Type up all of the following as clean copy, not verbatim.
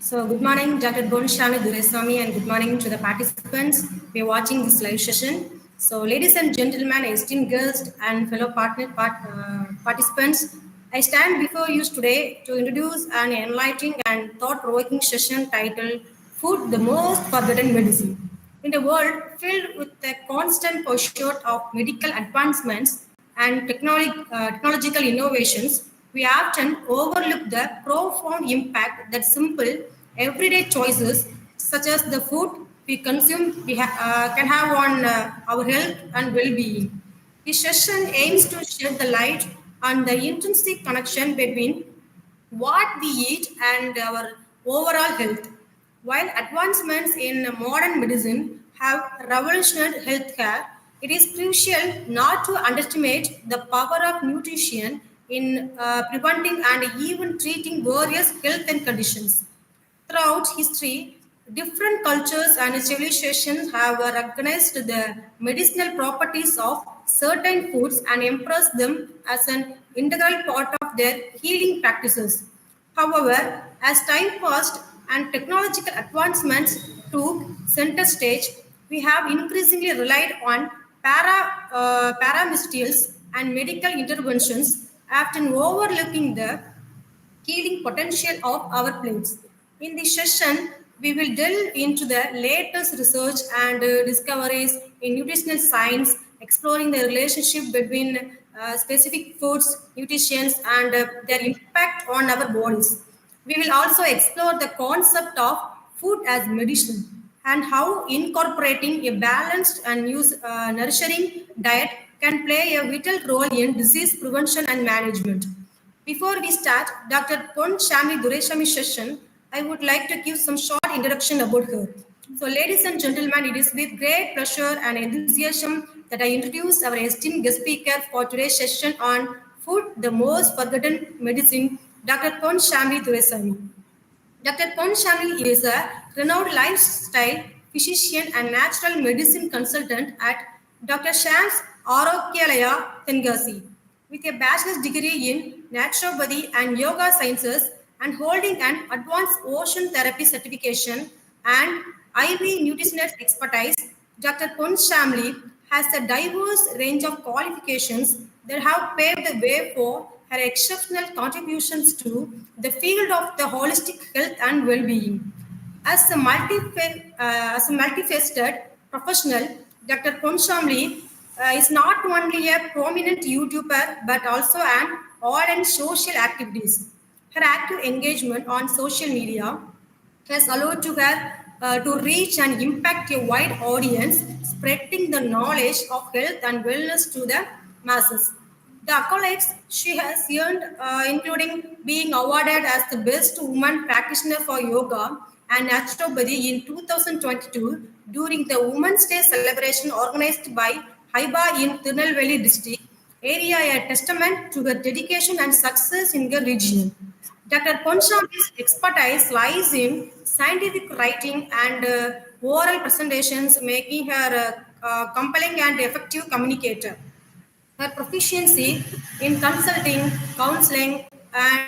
So, good morning, Dr. Shamli, Duraisamy, and good morning to the participants. We are watching this live session. So, ladies and gentlemen, esteemed guests and fellow participants, I stand before you today to introduce an enlightening and thought-provoking session titled "Food: The Most Forgotten Medicine." In a world filled with the constant pursuit of medical advancements and technological innovations, we often overlook the profound impact that simple, everyday choices, such as the food we consume, can have on our health and well being. This session aims to shed the light on the intrinsic connection between what we eat and our overall health. While advancements in modern medicine have revolutionized healthcare, it is crucial not to underestimate the power of nutrition in preventing and even treating various health and conditions. Throughout history, different cultures and civilizations have recognized the medicinal properties of certain foods and embraced them as an integral part of their healing practices. However, as time passed and technological advancements took center stage, we have increasingly relied on paramedicinals and medical interventions, often overlooking the healing potential of our plates. In this session, we will delve into the latest research and discoveries in nutritional science, exploring the relationship between specific foods, nutrition, and their impact on our bodies. We will also explore the concept of food as medicine and how incorporating a balanced and nourishing diet can play a vital role in disease prevention and management. Before we start Dr. Shamli Duraisamy session, I would like to give some short introduction about her. So, ladies and gentlemen, it is with great pleasure and enthusiasm that I introduce our esteemed guest speaker for today's session on food, the most forgotten medicine, Dr. Shamli Duraisamy. Dr. Shamli is a renowned lifestyle physician and natural medicine consultant at Dr. Shams Arogyalaya, Tenkasi. With a bachelor's degree in naturopathy and yoga sciences and holding an advanced ocean therapy certification and IV nutritionist expertise, Dr. Shamli has a diverse range of qualifications that have paved the way for her exceptional contributions to the field of the holistic health and well-being. As a multifaceted professional, Dr. Shamli is not only a prominent YouTuber but also an all-in social activities. Her active engagement on social media has allowed to her to reach and impact a wide audience, spreading the knowledge of health and wellness to the masses. The accolades she has earned, including being awarded as the best woman practitioner for yoga and naturopathy in 2022 during the Women's Day celebration organized by Haiba in Tirunelveli district, area a testament to her dedication and success in the region. Dr. Ponshambi's expertise lies in scientific writing and oral presentations, making her a compelling and effective communicator. Her proficiency in consulting, counseling, and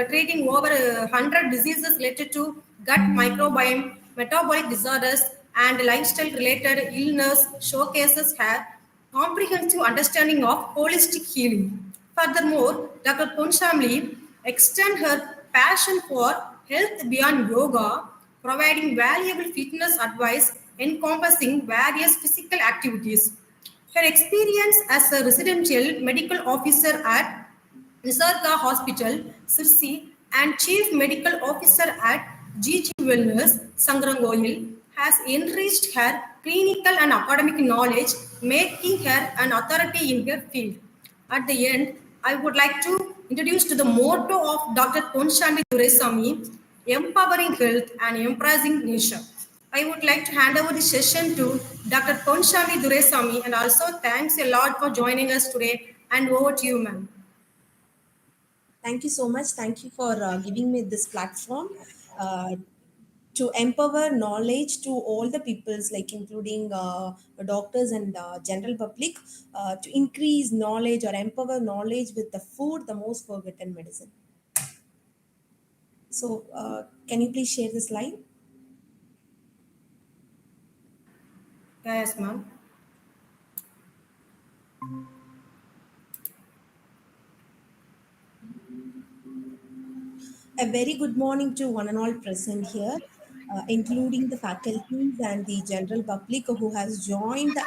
treating over 100 diseases related to gut microbiome, metabolic disorders, and lifestyle related illness showcases her comprehensive understanding of holistic healing. Furthermore, Dr. Ponshamli extends her passion for health beyond yoga, providing valuable fitness advice encompassing various physical activities. Her experience as a residential medical officer at Nisarga Hospital, Sirsi, and Chief Medical Officer at GG Wellness, Sangrangoil, has enriched her clinical and academic knowledge, making her an authority in her field. At the end, I would like to introduce to the motto of Dr. Ponshambi Duraisamy, empowering health and embracing nature. I would like to hand over the session to Dr. Ponshambi Duraisamy, and also thanks a lot for joining us today, and over to you, ma'am. Thank you so much. Thank you for giving me this platform uh, to empower knowledge to all the peoples, like including doctors and general public, to increase knowledge or empower knowledge with the food, the most forgotten medicine. So Can you please share the slide? Yes, ma'am. A very good morning to one and all present here, including the faculties and the general public who has joined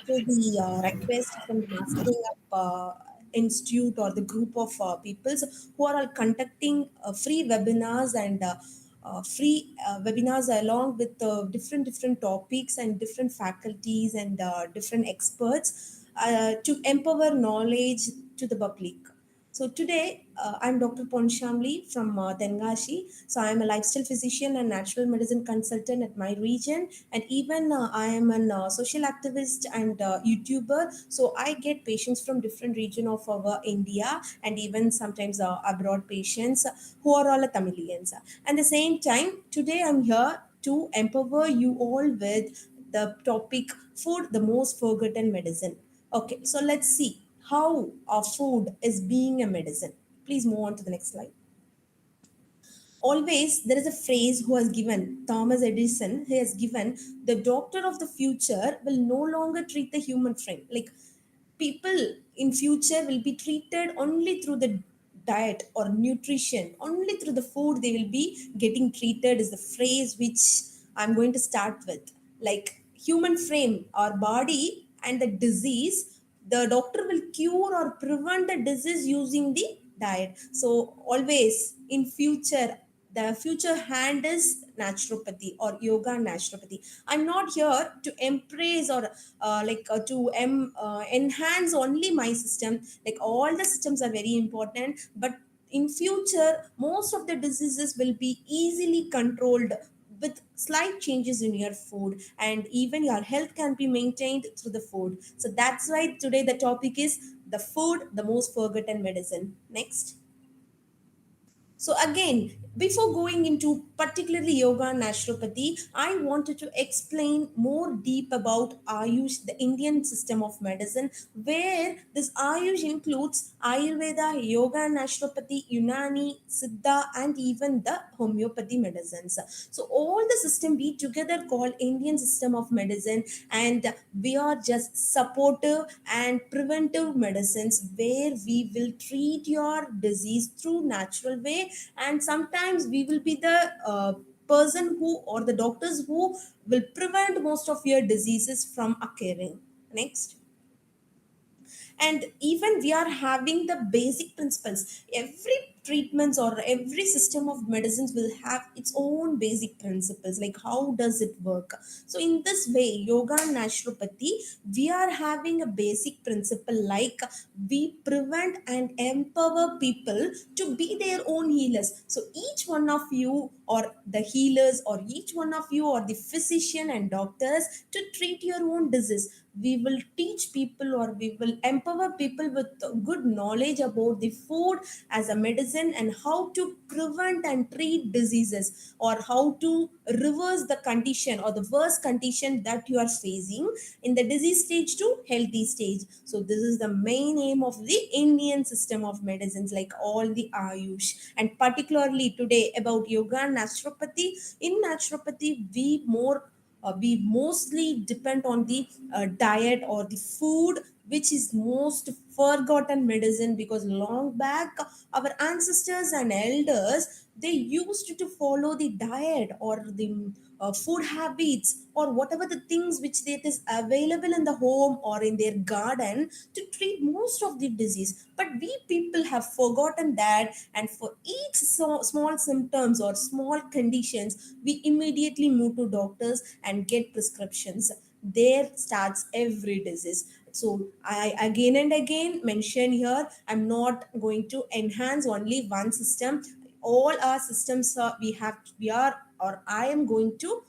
to the request from the Mastering Up Institute or the group of peoples who are all conducting free webinars and free webinars along with different topics and different faculties and different experts to empower knowledge to the public. So today, I'm Dr. Shamli from Tengashi. So I'm a lifestyle physician and natural medicine consultant at my region, and even I am an social activist and YouTuber. So I get patients from different region of our India, and even sometimes abroad patients who are all Tamilians. At the same time, today I'm here to empower you all with the topic food, the most forgotten medicine. Okay, so let's see how our food is being a medicine. Please move on to the next slide. Always there is a phrase who has given Thomas Edison, he has given, the doctor of the future will no longer treat the human frame. Like, people in future will be treated only through the diet or nutrition, only through the food they will be getting treated, is the phrase which I'm going to start with. Like, human frame, our body and the disease, the doctor will cure or prevent the disease using the diet. So always in future, the future hand is naturopathy or yoga naturopathy. I'm not here to embrace or enhance only my system. Like, all the systems are very important, but in future most of the diseases will be easily controlled with slight changes in your food, and even your health can be maintained through the food. So that's why today the topic is the food, the most forgotten medicine. Next. So again, before going into particularly yoga and naturopathy, I wanted to explain more deep about Ayush, the Indian system of medicine, where this Ayush includes Ayurveda, yoga and naturopathy, Unani, Siddha, and even the homeopathy medicines. So all the system we together call Indian system of medicine, and we are just supportive and preventive medicines where we will treat your disease through natural way, and sometimes we will be the person who or the doctors who will prevent most of your diseases from occurring. Next. And even we are having the basic principles. Every treatments or every system of medicines will have its own basic principles, like how does it work. So in this way, yoga and naturopathy, we are having a basic principle, like we prevent and empower people to be their own healers. So each one of you or the healers, or each one of you or the physician and doctors, to treat your own disease, we will teach people or we will empower people with good knowledge about the food as a medicine, and how to prevent and treat diseases, or how to reverse the condition or the worst condition that you are facing in the disease stage to healthy stage. So this is the main aim of the Indian system of medicines, like all the Ayush. And particularly today about yoga and naturopathy. In naturopathy, we mostly depend on the diet or the food, which is most forgotten medicine, because long back our ancestors and elders, they used to follow the diet or the food habits or whatever the things which it is available in the home or in their garden to treat most of the disease. But we people have forgotten that, and for each small symptoms or small conditions, we immediately move to doctors and get prescriptions. There starts every disease. So I again and again mention here, I'm not going to enhance only one system. All our systems we are, or I am going to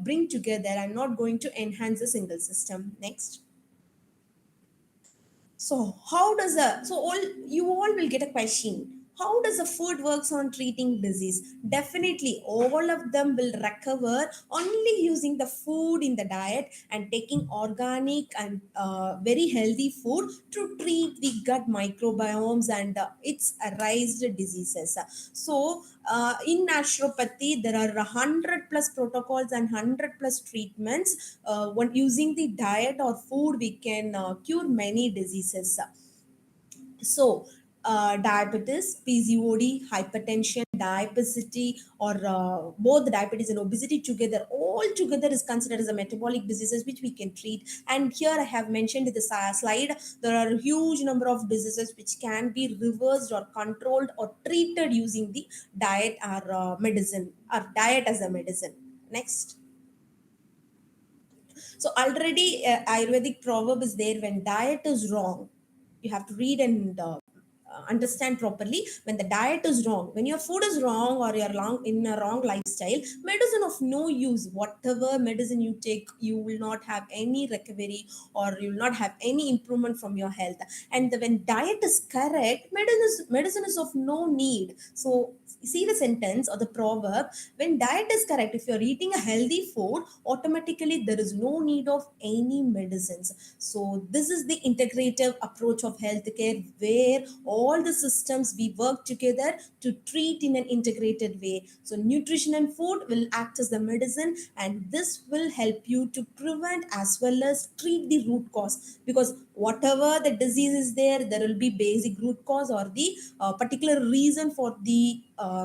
bring together. I'm not going to enhance a single system. Next. So how does a, so all you all will get a question, How does the food works on treating disease? Definitely, all of them will recover only using the food in the diet and taking organic and very healthy food to treat the gut microbiomes and its arised diseases. So, in naturopathy, there are 100 plus protocols and 100 plus treatments. When using the diet or food, we can cure many diseases. So, diabetes, PCOD, hypertension, diabesity, or both diabetes and obesity together, all together is considered as a metabolic diseases which we can treat. And here I have mentioned in the slide, there are a huge number of diseases which can be reversed or controlled or treated using the diet or medicine, or diet as a medicine. Next. So already Ayurvedic proverb is there: when diet is wrong, you have to read and understand properly. When the diet is wrong, when your food is wrong or you're long in a wrong lifestyle, medicine of no use. Whatever medicine you take, you will not have any recovery or you will not have any improvement from your health. And when diet is correct, medicine is of no need. So see the sentence or the proverb: when diet is correct, if you're eating a healthy food, automatically there is no need of any medicines. So this is the integrative approach of healthcare, where all the systems we work together to treat in an integrated way. So nutrition and food will act as the medicine, and this will help you to prevent as well as treat the root cause. Because whatever the disease is there, there will be basic root cause or the particular reason for the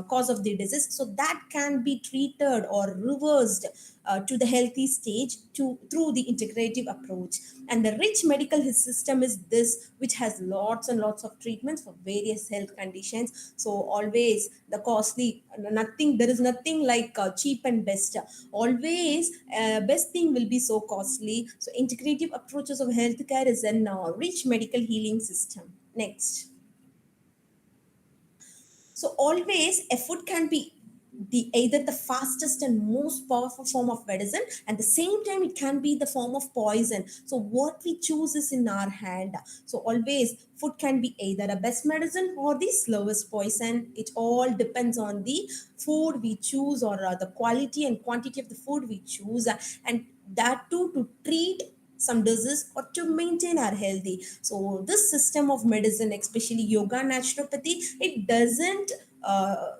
cause of the disease, so that can be treated or reversed to the healthy stage to through the integrative approach. And the rich medical system is this, which has lots and lots of treatments for various health conditions. So always the costly, nothing, there is nothing like cheap and best. Always best thing will be so costly. So integrative approaches of healthcare is an rich medical healing system. Next. So always a food can be the either the fastest and most powerful form of medicine, and the same time it can be the form of poison. So what we choose is in our hand. So always food can be either a best medicine or the slowest poison. It all depends on the food we choose, or the quality and quantity of the food we choose, and that too to treat some disease or to maintain our healthy. So this system of medicine, especially yoga and naturopathy, it doesn't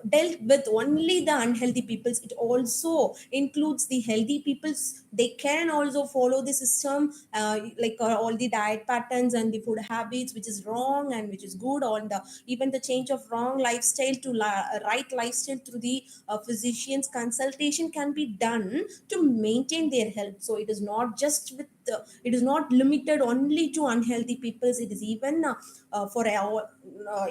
dealt with only the unhealthy peoples, it also includes the healthy peoples. They can also follow the system, like all the diet patterns and the food habits, which is wrong and which is good, on the even the change of wrong lifestyle to right lifestyle through the physician's consultation can be done to maintain their health. So it is not just with it is not limited only to unhealthy peoples, it is even for our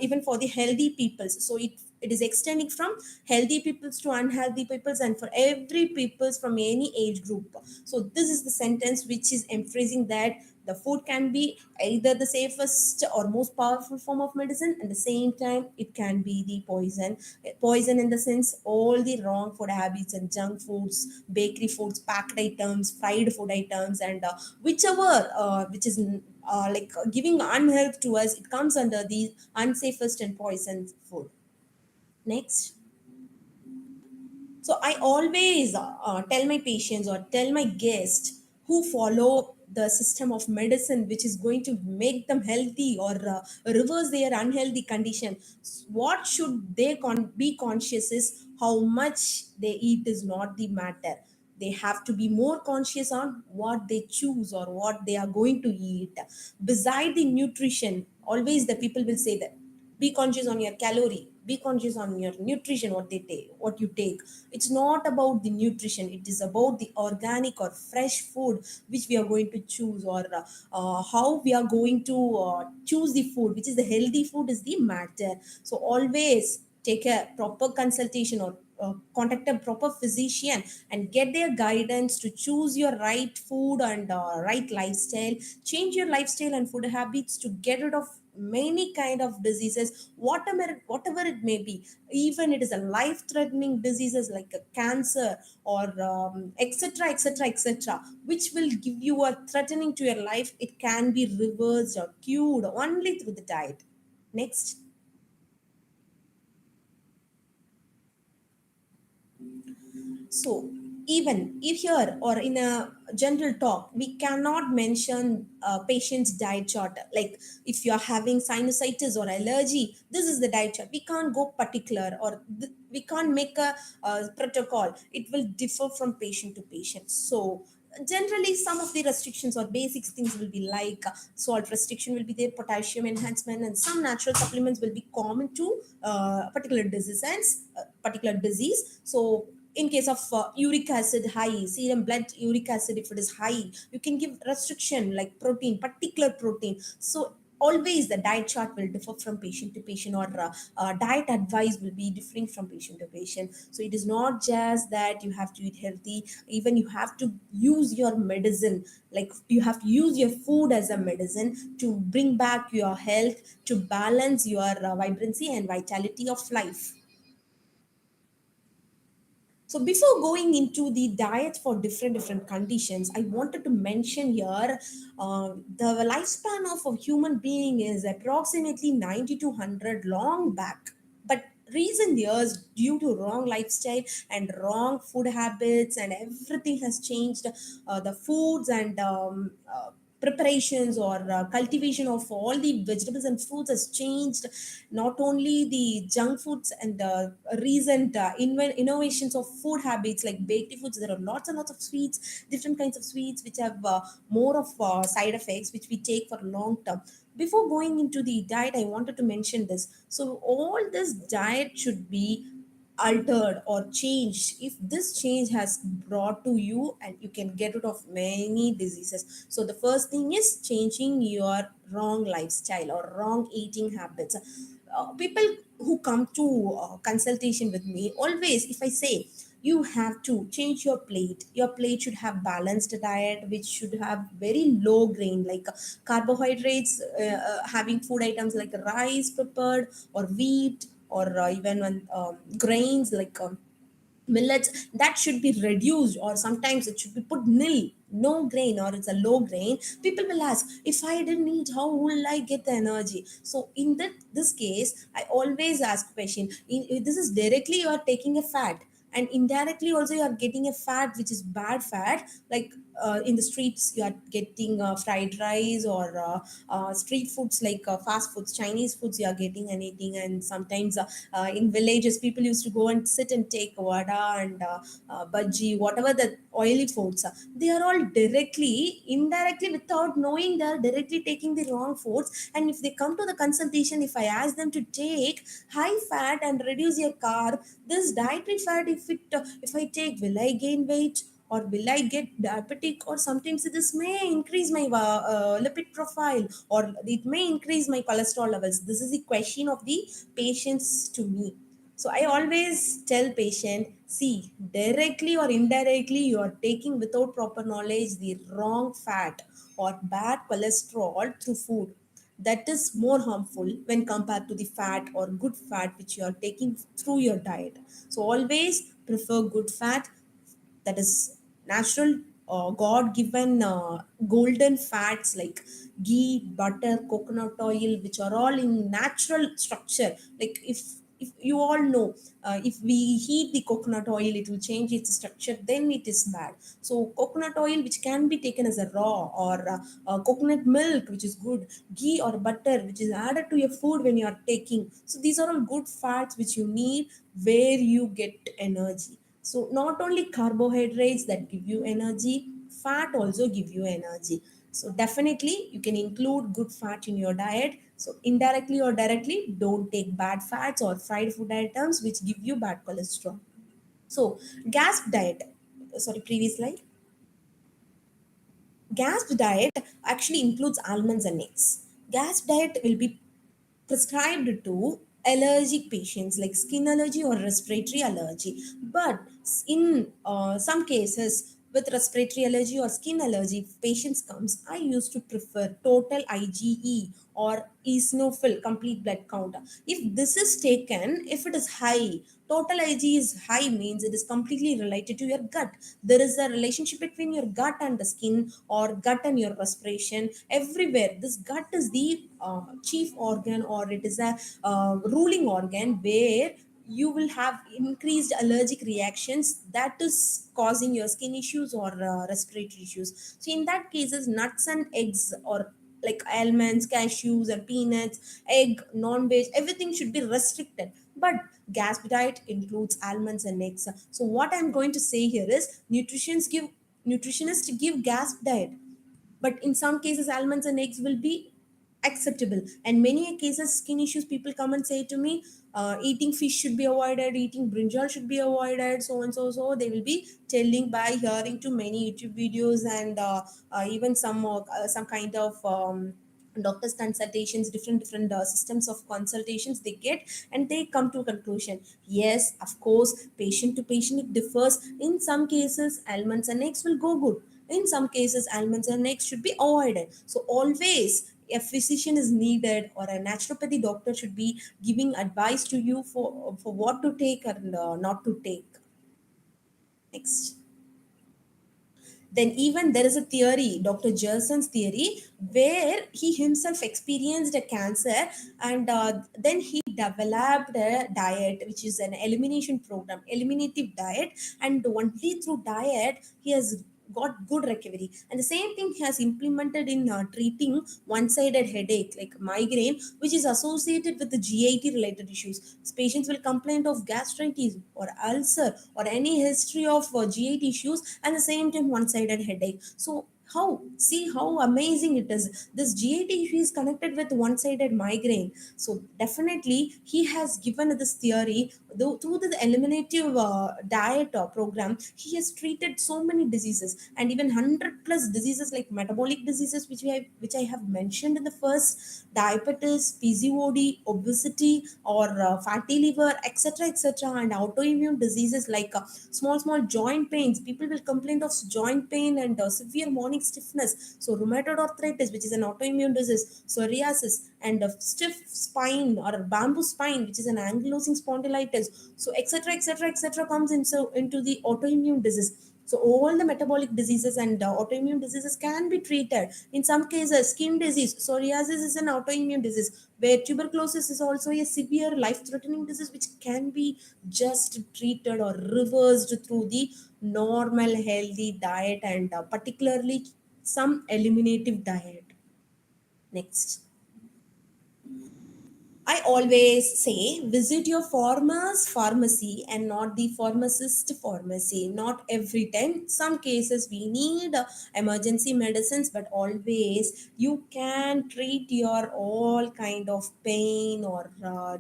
even for the healthy peoples. So it is extending from healthy peoples to unhealthy peoples, and for every peoples from any age group. So this is the sentence which is emphasizing that the food can be either the safest or most powerful form of medicine, at the same time it can be the poison in the sense all the wrong food habits and junk foods, bakery foods, packed items, fried food items, and whichever which is like giving unhealth to us, it comes under the unsafest and poisoned food. Next. So I always tell my patients or tell my guests who follow the system of medicine which is going to make them healthy or reverse their unhealthy condition, what should they be conscious is how much they eat is not the matter. They have to be more conscious on what they choose or what they are going to eat. Beside the nutrition, always the people will say that be conscious on your calorie, be conscious on your nutrition, what they take, what you take. It's not about the nutrition, it is about the organic or fresh food which we are going to choose, or how we are going to choose the food which is the healthy food is the matter. So always take a proper consultation or contact a proper physician and get their guidance to choose your right food and right lifestyle. Change your lifestyle and food habits to get rid of many kind of diseases, whatever it may be. Even it is a life threatening diseases like a cancer or etc etc etc, which will give you a threatening to your life, it can be reversed or cured only through the diet. Next. So even if here or in a general talk, we cannot mention patient's diet chart. Like if you are having sinusitis or allergy, this is the diet chart. We can't go particular, or we can't make a protocol. It will differ from patient to patient. So generally some of the restrictions or basic things will be like salt restriction will be there, potassium enhancement, and some natural supplements will be common to particular disease and particular disease. So in case of uric acid high, serum blood uric acid, if it is high, you can give restriction like protein, particular protein. So always the diet chart will differ from patient to patient, or diet advice will be differing from patient to patient. So it is not just that you have to eat healthy, even you have to use your medicine, like you have to use your food as a medicine to bring back your health, to balance your vibrancy and vitality of life. So before going into the diet for different conditions, I wanted to mention here the lifespan of a human being is approximately 90 to 100 long back. But recent years, due to wrong lifestyle and wrong food habits, and everything has changed. The foods and preparations or cultivation of all the vegetables and fruits has changed. Not only the junk foods and the recent innovations of food habits like baked foods, there are lots and lots of sweets, different kinds of sweets which have more of side effects which we take for long term. Before going into the diet, I wanted to mention this. So all this diet should be altered or changed if this change has brought to you, and you can get rid of many diseases. So the first thing is changing your wrong lifestyle or wrong eating habits. People who come to consultation with me, always if I say you have to change your plate, your plate should have balanced diet which should have very low grain, like carbohydrates, having food items like rice prepared, or wheat, or even when grains like millets, that should be reduced, or sometimes it should be put nil, no grain, or it's a low grain. People will ask, if I didn't eat, how will I get the energy? So in this case, I always ask patient, this is directly you are taking a fat, and indirectly also you are getting a fat which is bad fat, like in the streets you are getting fried rice, or street foods like fast foods, Chinese foods you are getting and eating. And sometimes in villages people used to go and sit and take vada and bhaji, whatever the oily foods they are all directly, indirectly, without knowing, they are directly taking the wrong foods. And if they come to the consultation, if I ask them to take high fat and reduce your carb, this dietary fat, if I take, will I gain weight, or will I get diabetic, or sometimes this may increase my lipid profile, or it may increase my cholesterol levels? This is the question of the patients to me. So I always tell patient, see, directly or indirectly you are taking without proper knowledge the wrong fat or bad cholesterol through food, that is more harmful when compared to the fat or good fat which you are taking through your diet. So always prefer good fat, that is natural, god given golden fats like ghee, butter, coconut oil, which are all in natural structure. Like if you all know, if we heat the coconut oil, it will change its structure, then it is bad. So coconut oil which can be taken as a raw, or coconut milk which is good, ghee or butter which is added to your food when you are taking. So these are all good fats which you need where you get energy. So not only carbohydrates that give you energy, fat also give you energy. So definitely you can include good fat in your diet. So indirectly or directly, don't take bad fats or fried food items which give you bad cholesterol. So GASP diet, sorry, previous slide. GASP diet actually includes almonds and eggs. GASP diet will be prescribed to allergic patients like skin allergy or respiratory allergy. But in some cases, with respiratory allergy or skin allergy, if patients comes, I used to prefer total IgE or eosinophil complete blood count. If this is taken, if it is high, total IgE is high, means it is completely related to your gut. There is a relationship between your gut and the skin, or gut and your respiration, everywhere. This gut is the chief organ, or it is a ruling organ where you will have increased allergic reactions that is causing your skin issues or respiratory issues. So in that cases, nuts and eggs, or like almonds, cashews, and peanuts, egg, non-veg, everything should be restricted. But gas diet includes almonds and eggs. So what I'm going to say here is nutritionists give gas diet, but in some cases almonds and eggs will be acceptable. And many cases skin issues, people come and say to me, eating fish should be avoided, eating brinjal should be avoided, so and so. So they will be telling by hearing to many YouTube videos, and even some kind of doctors consultations, different systems of consultations they get, and they come to a conclusion. Yes, of course, patient to patient it differs. In some cases almonds and eggs will go good, in some cases almonds and eggs should be avoided. So always a physician is needed, or a naturopathy doctor should be giving advice to you for what to take and not to take. Next. Then even there is a theory, Dr. Jerson's theory, where he himself experienced a cancer, and then he developed a diet which is an elimination program, eliminative diet, and only through diet he has got good recovery. And the same thing he has implemented in treating one-sided headache like migraine, which is associated with the GIT related issues. Patients will complain of gastritis or ulcer or any history of GIT issues, and the same time one-sided headache. So how, see how amazing it is, this GIT issue is connected with one-sided migraine. So definitely he has given this theory, though through the eliminative diet program he has treated so many diseases, and even 100 plus diseases like metabolic diseases, which I have mentioned in the first: diabetes, PCOD, obesity, or fatty liver, etc., etc., and autoimmune diseases like small joint pains. People will complain of joint pain and severe morning stiffness. So rheumatoid arthritis, which is an autoimmune disease, psoriasis, and stiff spine or bamboo spine, which is an ankylosing spondylitis. So etc., etc., etc., comes into the autoimmune disease. So all the metabolic diseases and autoimmune diseases can be treated. In some cases, skin disease, psoriasis is an autoimmune disease, where tuberculosis is also a severe life-threatening disease, which can be just treated or reversed through the normal healthy diet, and particularly some eliminative diet. Next. I always say visit your farmer's pharmacy and not the pharmacist pharmacy. Not every time. Some cases we need emergency medicines, but always you can treat your all kind of pain or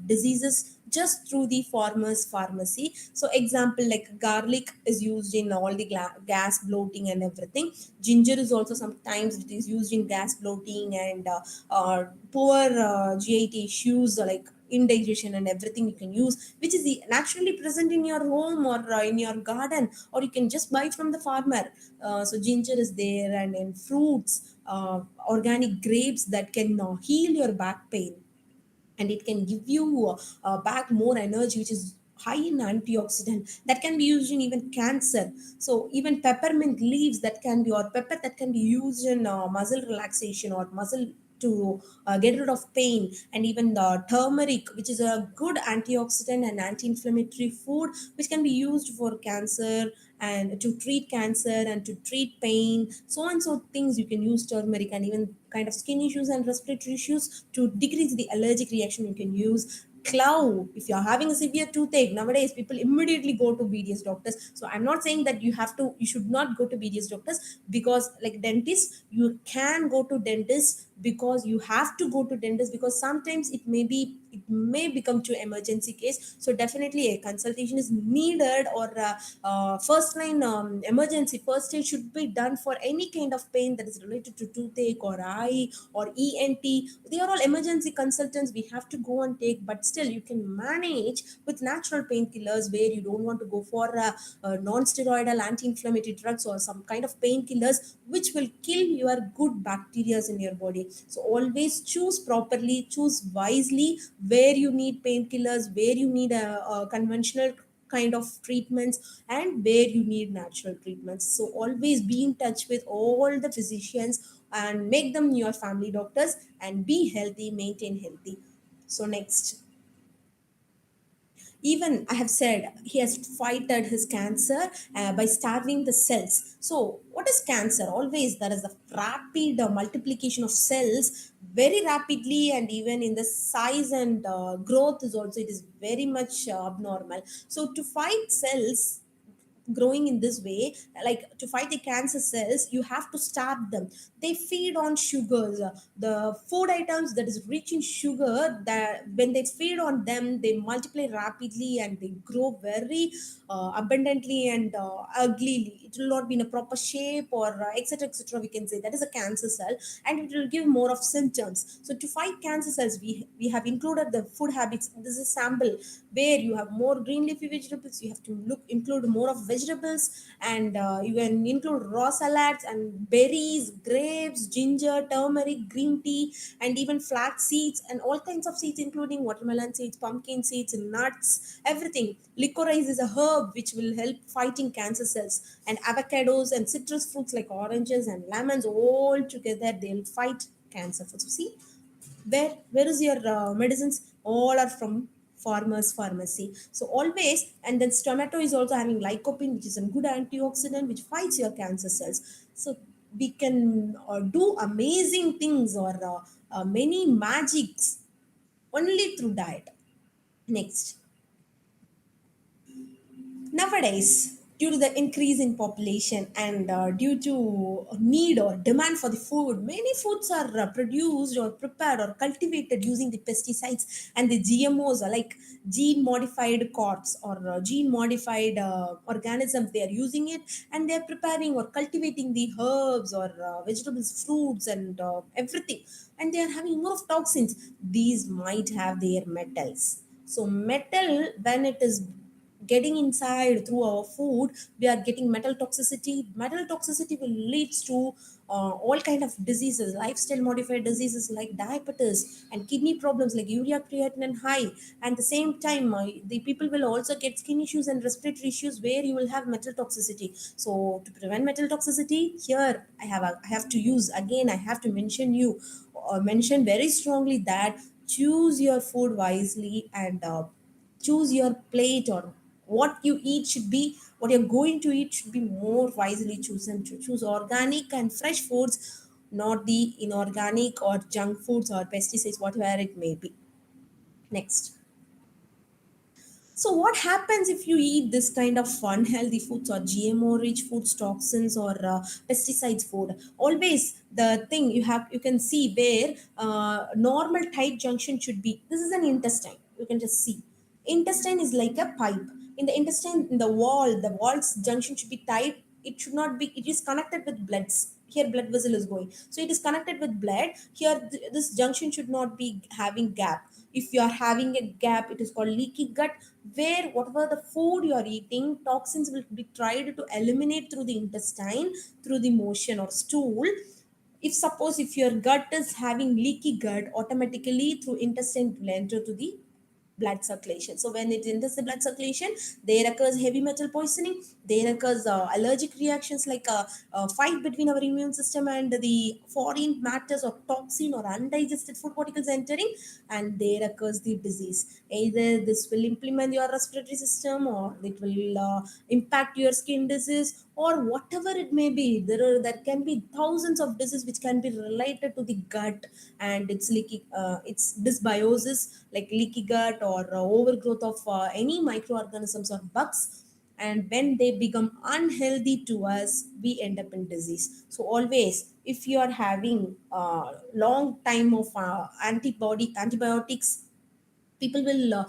diseases just through the farmer's pharmacy. So example, like garlic is used in all the gas bloating and everything. Ginger is also sometimes it is used in gas bloating and poor GIT issues like indigestion and everything you can use, which is naturally present in your home or in your garden, or you can just buy from the farmer. So ginger is there, and in fruits, organic grapes that can heal your back pain, and it can give you back more energy, which is high in antioxidant that can be used in even cancer. So even peppermint leaves that can be, or pepper that can be used in muscle relaxation or muscle to get rid of pain. And even the turmeric, which is a good antioxidant and anti-inflammatory food, which can be used for cancer and to treat cancer and to treat pain, so and so things you can use turmeric. And even kind of skin issues and respiratory issues, to decrease the allergic reaction, you can use clove. If you're having a severe toothache, nowadays people immediately go to BDS doctors. So I'm not saying that you should not go to BDS doctors, because like dentists, you can go to dentists because you have to go to dentist, because sometimes it may become to emergency case. So definitely a consultation is needed, or first line emergency first aid should be done for any kind of pain that is related to toothache or eye or ENT. They are all emergency consultants we have to go and take, but still you can manage with natural painkillers, where you don't want to go for non-steroidal anti-inflammatory drugs or some kind of painkillers which will kill your good bacteria in your body. So always choose properly, choose wisely, where you need painkillers, where you need a conventional kind of treatments, and where you need natural treatments. So always be in touch with all the physicians and make them your family doctors, and be healthy, maintain healthy. So next, Even I have said he has fighted his cancer by starving the cells. So what is cancer? Always there is a rapid multiplication of cells very rapidly, and even in the size and growth is also, it is very much abnormal. So to fight cells growing in this way, like to fight the cancer cells, you have to starve them. They feed on sugars, the food items that is rich in sugar, that when they feed on them, they multiply rapidly and they grow very abundantly and uglily. It will not be in a proper shape, or etc etc, we can say that is a cancer cell, and it will give more of symptoms. So to fight cancer cells, we have included the food habits. This is a sample where you have more green leafy vegetables. You have to look include more of vegetables, and you can include raw salads and berries, grapes, ginger, turmeric, green tea, and even flax seeds and all kinds of seeds, including watermelon seeds, pumpkin seeds, nuts, everything. Licorice is a herb which will help fighting cancer cells, and avocados and citrus fruits like oranges and lemons, all together they'll fight cancer. So see, where is your medicines? All are from farmers pharmacy. So always, and then tomato is also having lycopene, which is a good antioxidant which fights your cancer cells. So we can do amazing things, or many magics only through diet. Next, nowadays, due to the increase in population and due to need or demand for the food, many foods are produced or prepared or cultivated using the pesticides and the GMOs, are like gene modified crops, or gene modified organisms. They are using it, and they are preparing or cultivating the herbs or vegetables, fruits, and everything. And they are having more of toxins. These might have their metals. So metal, when it is getting inside through our food, we are getting metal toxicity. Metal toxicity will leads to all kind of diseases, lifestyle modified diseases like diabetes and kidney problems like urea creatinine high. And the same time, the people will also get skin issues and respiratory issues where you will have metal toxicity. So to prevent metal toxicity, here I have to use again, I have to mention very strongly that choose your food wisely, and choose your plate, or what you eat should be, what you're going to eat should be more wisely chosen. To choose organic and fresh foods, not the inorganic or junk foods or pesticides, whatever it may be. Next, so what happens if you eat this kind of unhealthy foods or GMO rich foods, toxins, or pesticides food? Always the thing you can see where normal tight junction should be. This is an intestine. You can just see. Intestine is like a pipe. In the intestine, in the wall's junction should be tight. It should not be. It is connected with bloods. Here, blood vessel is going. So it is connected with blood. Here, this junction should not be having gap. If you are having a gap, it is called leaky gut, where whatever the food you are eating, toxins will be tried to eliminate through the intestine, through the motion or stool. If suppose if your gut is having leaky gut, automatically through intestine it will enter to the blood circulation. So when it enters the blood circulation, there occurs heavy metal poisoning. There occurs allergic reactions like a fight between our immune system and the foreign matters or toxin or undigested food particles entering, and there occurs the disease. Either this will implement your respiratory system, or it will impact your skin disease, or whatever it may be. There can be thousands of diseases which can be related to the gut, and it's leaky, it's dysbiosis like leaky gut, or overgrowth of any microorganisms or bugs. And when they become unhealthy to us, we end up in disease. So always, if you are having long time of antibiotics, people will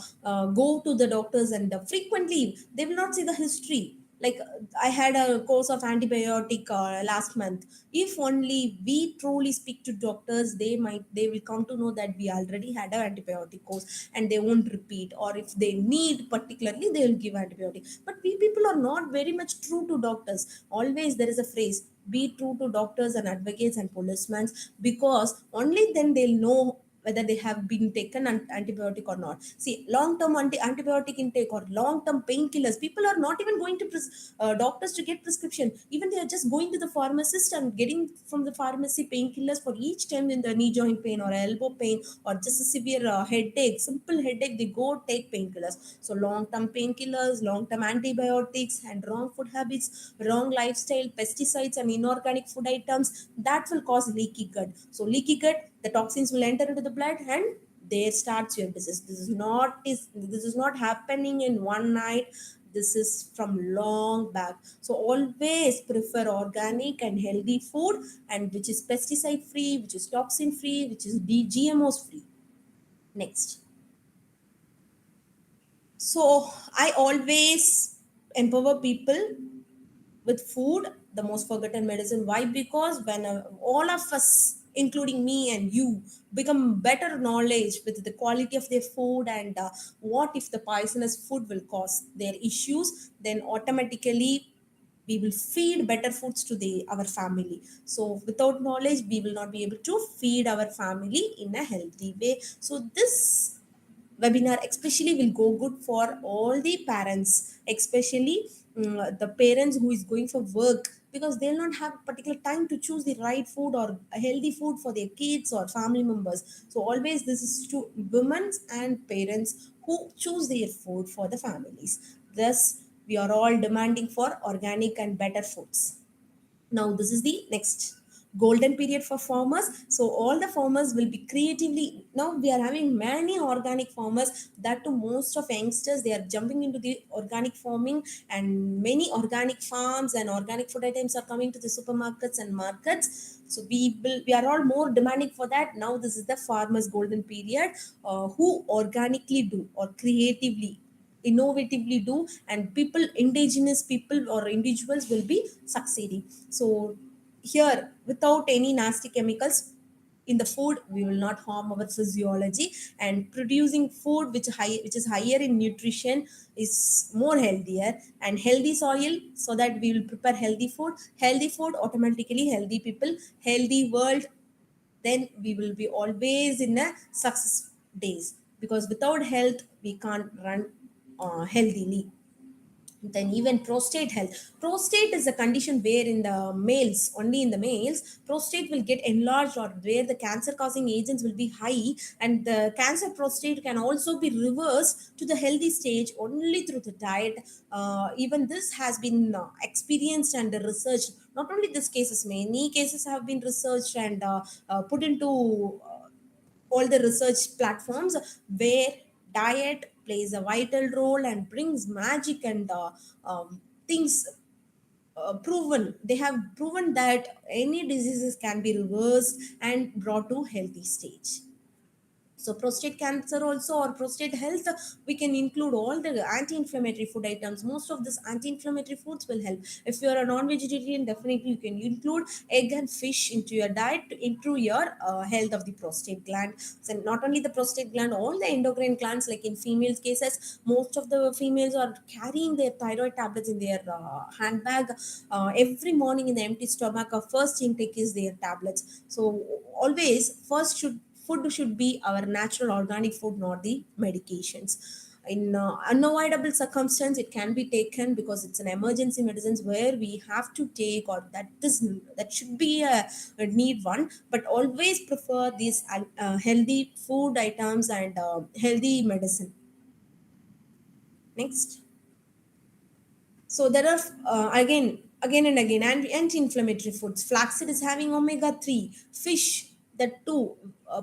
go to the doctors, and frequently they will not see the history. Like I had a course of antibiotic last month. If only we truly speak to doctors, they will come to know that we already had an antibiotic course, and they won't repeat, or if they need particularly, they will give antibiotic. But we people are not very much true to doctors. Always there is a phrase, be true to doctors and advocates and policemen, because only then they'll know whether they have been taken antibiotic or not. See, long term antibiotic intake or long term painkillers, people are not even going to doctors to get prescription. Even they are just going to the pharmacist and getting from the pharmacy painkillers for each time in the knee joint pain or elbow pain or just a severe headache, simple headache, they go take painkillers. So long term painkillers, long term antibiotics, and wrong food habits, wrong lifestyle, pesticides and inorganic food items, that will cause leaky gut. So leaky gut, the toxins will enter into the blood, and there starts your disease. This is not happening in one night. This is from long back. So always prefer organic and healthy food, and which is pesticide free, which is toxin free, which is GMOs free. Next. So I always empower people with food, the most forgotten medicine. Why? Because when all of us, including me and you, become better knowledge with the quality of their food, and what if the poisonous food will cause their issues, then automatically we will feed better foods to our family. So without knowledge, we will not be able to feed our family in a healthy way. So this webinar especially will go good for all the parents, especially the parents who is going for work, because they'll not have particular time to choose the right food or a healthy food for their kids or family members. So always this is to women and parents who choose their food for the families. Thus we are all demanding for organic and better foods. Now this is the next golden period for farmers. So all the farmers will be creatively, now we are having many organic farmers, that to most of youngsters, they are jumping into the organic farming, and many organic farms and organic food items are coming to the supermarkets and markets. So we are all more demanding for that. Now this is the farmers golden period, who organically do or creatively innovatively do, and people, indigenous people or individuals will be succeeding. So here, without any nasty chemicals in the food, we will not harm our physiology, and producing food which is higher in nutrition is more healthier, and healthy soil, so that we will prepare healthy food automatically healthy people, healthy world, then we will be always in a success days, because without health we can't run healthily. Then even prostate health, prostate is a condition where in the males, only in the males, prostate will get enlarged, or where the cancer causing agents will be high, and the cancer prostate can also be reversed to the healthy stage only through the diet. Even this has been experienced and researched. Not only this cases, many cases have been researched and put into all the research platforms, where diet plays a vital role and brings magic, and things proven, they have proven that any diseases can be reversed and brought to healthy stage. So prostate cancer also, or prostate health, we can include all the anti-inflammatory food items. Most of this anti-inflammatory foods will help. If you're a non-vegetarian, definitely you can include egg and fish into your diet to improve your health of the prostate gland. So not only the prostate gland, all the endocrine glands, like in females cases, most of the females are carrying their thyroid tablets in their handbag. Every morning in the empty stomach, our first intake is their tablets. So always first food should be our natural organic food, not the medications. In unavoidable circumstance, it can be taken because it's an emergency medicines where we have to take, or that should be a need one. But always prefer these healthy food items and healthy medicine. Next. So there are again and again anti-inflammatory foods. Flaxseed is having omega-3. Fish, that too,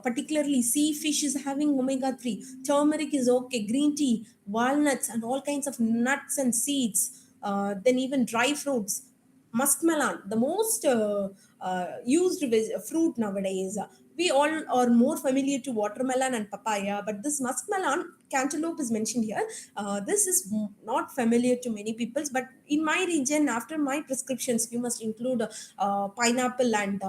particularly sea fish is having omega-3. Turmeric is okay. Green tea, walnuts, and all kinds of nuts and seeds. Then even dry fruits. Muskmelon, the most used fruit nowadays. We all are more familiar to watermelon and papaya, but this muskmelon cantaloupe is mentioned here. This is not familiar to many people, but in my region, after my prescriptions, you must include pineapple and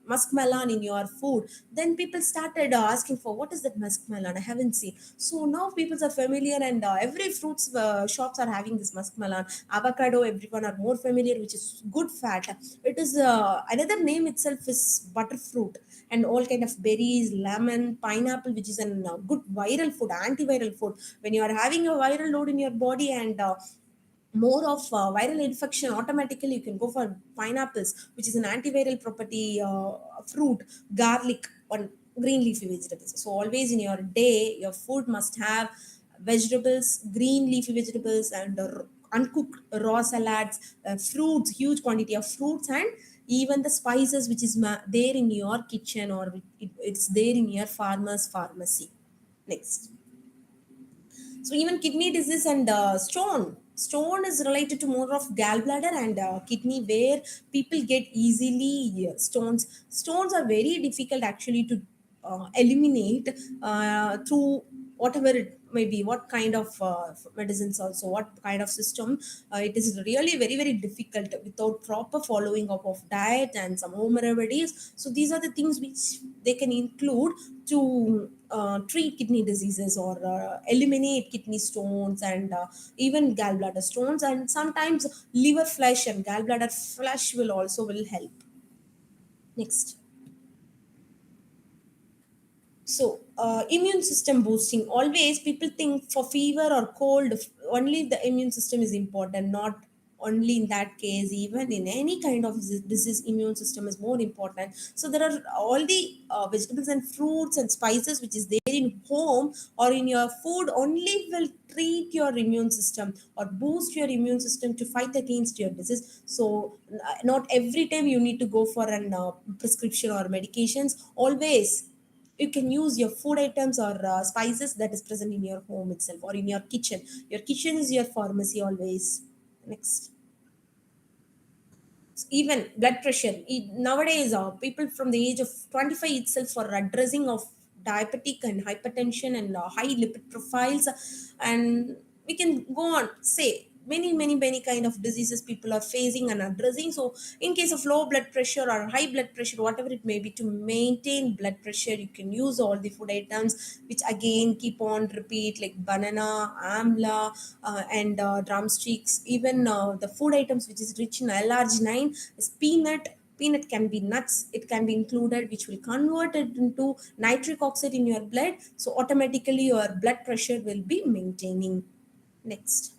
muskmelon in your food. Then people started asking for what is that muskmelon. I haven't seen. So now people are familiar, and every fruits shops are having this muskmelon. Avocado, everyone are more familiar, which is good fat. It is another name itself is butterfruit, and all kind of berries, lemon, pineapple, which is a good viral food, antiviral food. When you are having a viral load in your body and more of viral infection, automatically you can go for pineapples, which is an antiviral property fruit, garlic, on green leafy vegetables. So always in your day, your food must have vegetables, green leafy vegetables, and uncooked raw salads, fruits, huge quantity of fruits, and even the spices which is there in your kitchen, or it's there in your farmer's pharmacy. Next. So even kidney disease and stone is related to more of gallbladder and kidney, where people get easily stones are very difficult actually to eliminate through whatever it may be, what kind of medicines, also what kind of system. It is really very very difficult without proper following up of diet and some home remedies. So these are the things which they can include to treat kidney diseases, or eliminate kidney stones, and even gallbladder stones, and sometimes liver flesh and gallbladder flesh will also will help. Next. So, immune system boosting. Always people think for fever or cold, only the immune system is important. Not only in that case, even in any kind of disease, immune system is more important. So, there are all the vegetables and fruits and spices which is there in home or in your food only will treat your immune system or boost your immune system to fight against your disease. So, not every time you need to go for an prescription or medications. Always you can use your food items or spices that is present in your home itself or in your kitchen is your pharmacy always. Next. Even blood pressure. Nowadays people from the age of 25 itself for addressing of diabetic and hypertension and high lipid profiles, and we can go on say many kind of diseases people are facing and addressing. So in case of low blood pressure or high blood pressure, whatever it may be, to maintain blood pressure, you can use all the food items which again keep on repeat, like banana, amla, and drumsticks. Even the food items which is rich in L-arginine is peanut can be nuts, it can be included, which will convert it into nitric oxide in your blood, so automatically your blood pressure will be maintaining. Next.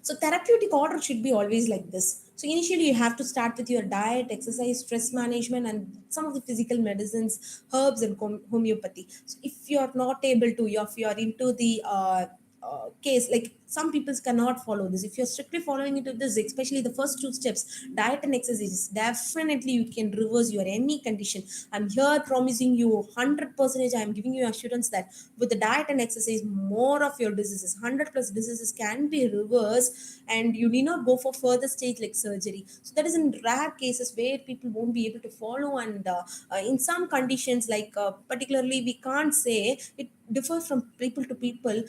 So therapeutic order should be always like this. So initially you have to start with your diet, exercise, stress management, and some of the physical medicines, herbs, and homeopathy. So if you're not able to, if you're into the case, like some people cannot follow this. If you're strictly following into this, especially the first two steps, diet and exercises, definitely you can reverse your any condition. I'm here promising you 100%. I'm giving you assurance that with the diet and exercise, more of your diseases, 100 plus diseases can be reversed, and you need not go for further stage like surgery. So that is in rare cases where people won't be able to follow, and in some conditions, like particularly we can't say it differs from people to people.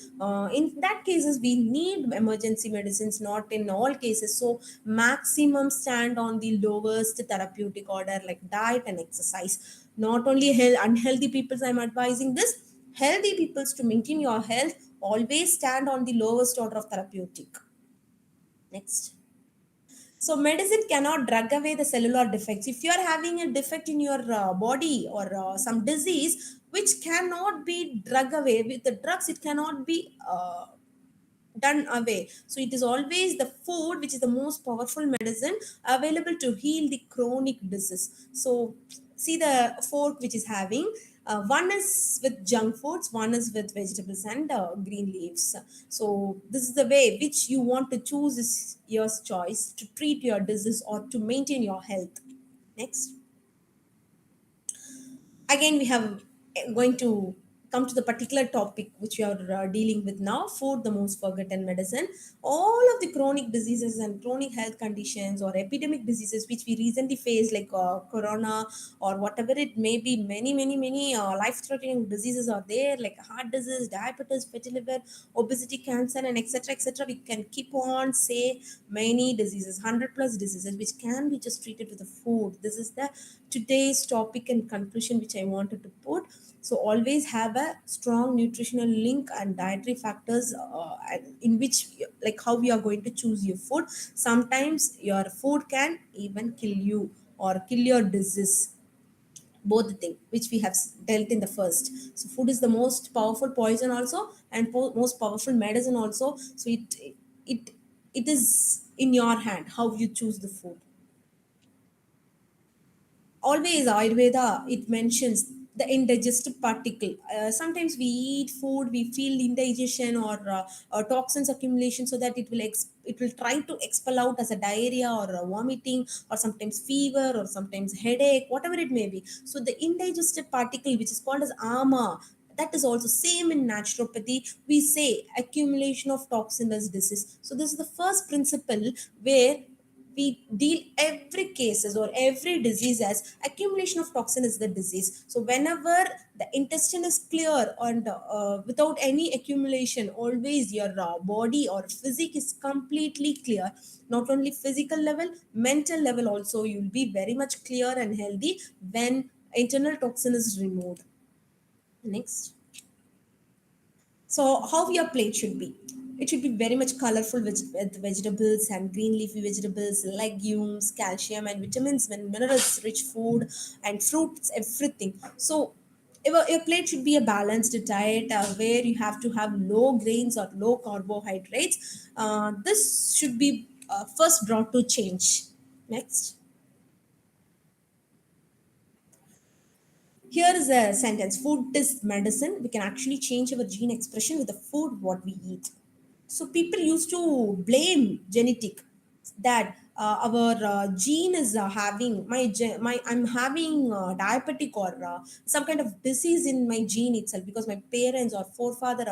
In that cases, we need emergency medicines, not in all cases. So maximum stand on the lowest therapeutic order like diet and exercise. Not only unhealthy people I'm advising this, healthy peoples, to maintain your health, always stand on the lowest order of therapeutic. Next. So medicine cannot drug away the cellular defects. If you are having a defect in your body or some disease which cannot be drug away with the drugs, it cannot be done away. So it is always the food which is the most powerful medicine available to heal the chronic disease. So see the fork which is having, one is with junk foods, one is with vegetables and green leaves. So this is the way which you want to choose, is your choice to treat your disease or to maintain your health. Next. Again we have going to come to the particular topic which we are dealing with now, food, the most forgotten medicine. All of the chronic diseases and chronic health conditions or epidemic diseases which we recently faced, like corona or whatever it may be, many life-threatening diseases are there, like heart disease, diabetes, fatty liver, obesity, cancer, and etc. etc. We can keep on say many diseases, 100 plus diseases which can be just treated with the food. This is the today's topic and conclusion which I wanted to put. So always have a strong nutritional link and dietary factors in which, like how we are going to choose your food. Sometimes your food can even kill you or kill your disease, both the thing which we have dealt in the first. So food is the most powerful poison also, and most powerful medicine also. So it it is in your hand how you choose the food. Always ayurveda, it mentions the indigestive particle. Sometimes we eat food, we feel indigestion or toxins accumulation, so that it will try to expel out as a diarrhea or a vomiting, or sometimes fever, or sometimes headache, whatever it may be. So the indigestive particle which is called as ama, that is also same in naturopathy. We say accumulation of toxin as disease. So this is the first principle where we deal every cases or every disease as accumulation of toxin is the disease. So whenever the intestine is clear and without any accumulation, always your body or physique is completely clear. Not only physical level, mental level also, you'll be very much clear and healthy when internal toxin is removed. Next. So, how your plate should be? It should be very much colorful with vegetables and green leafy vegetables, legumes, calcium and vitamins, and minerals, rich food and fruits, everything. So, your plate should be a balanced diet where you have to have low grains or low carbohydrates. This should be first brought to change. Next. Here is a sentence: food is medicine. We can actually change our gene expression with the food what we eat. So people used to blame genetic, that our gene is having my I'm having diabetic or some kind of disease in my gene itself, because my parents or forefather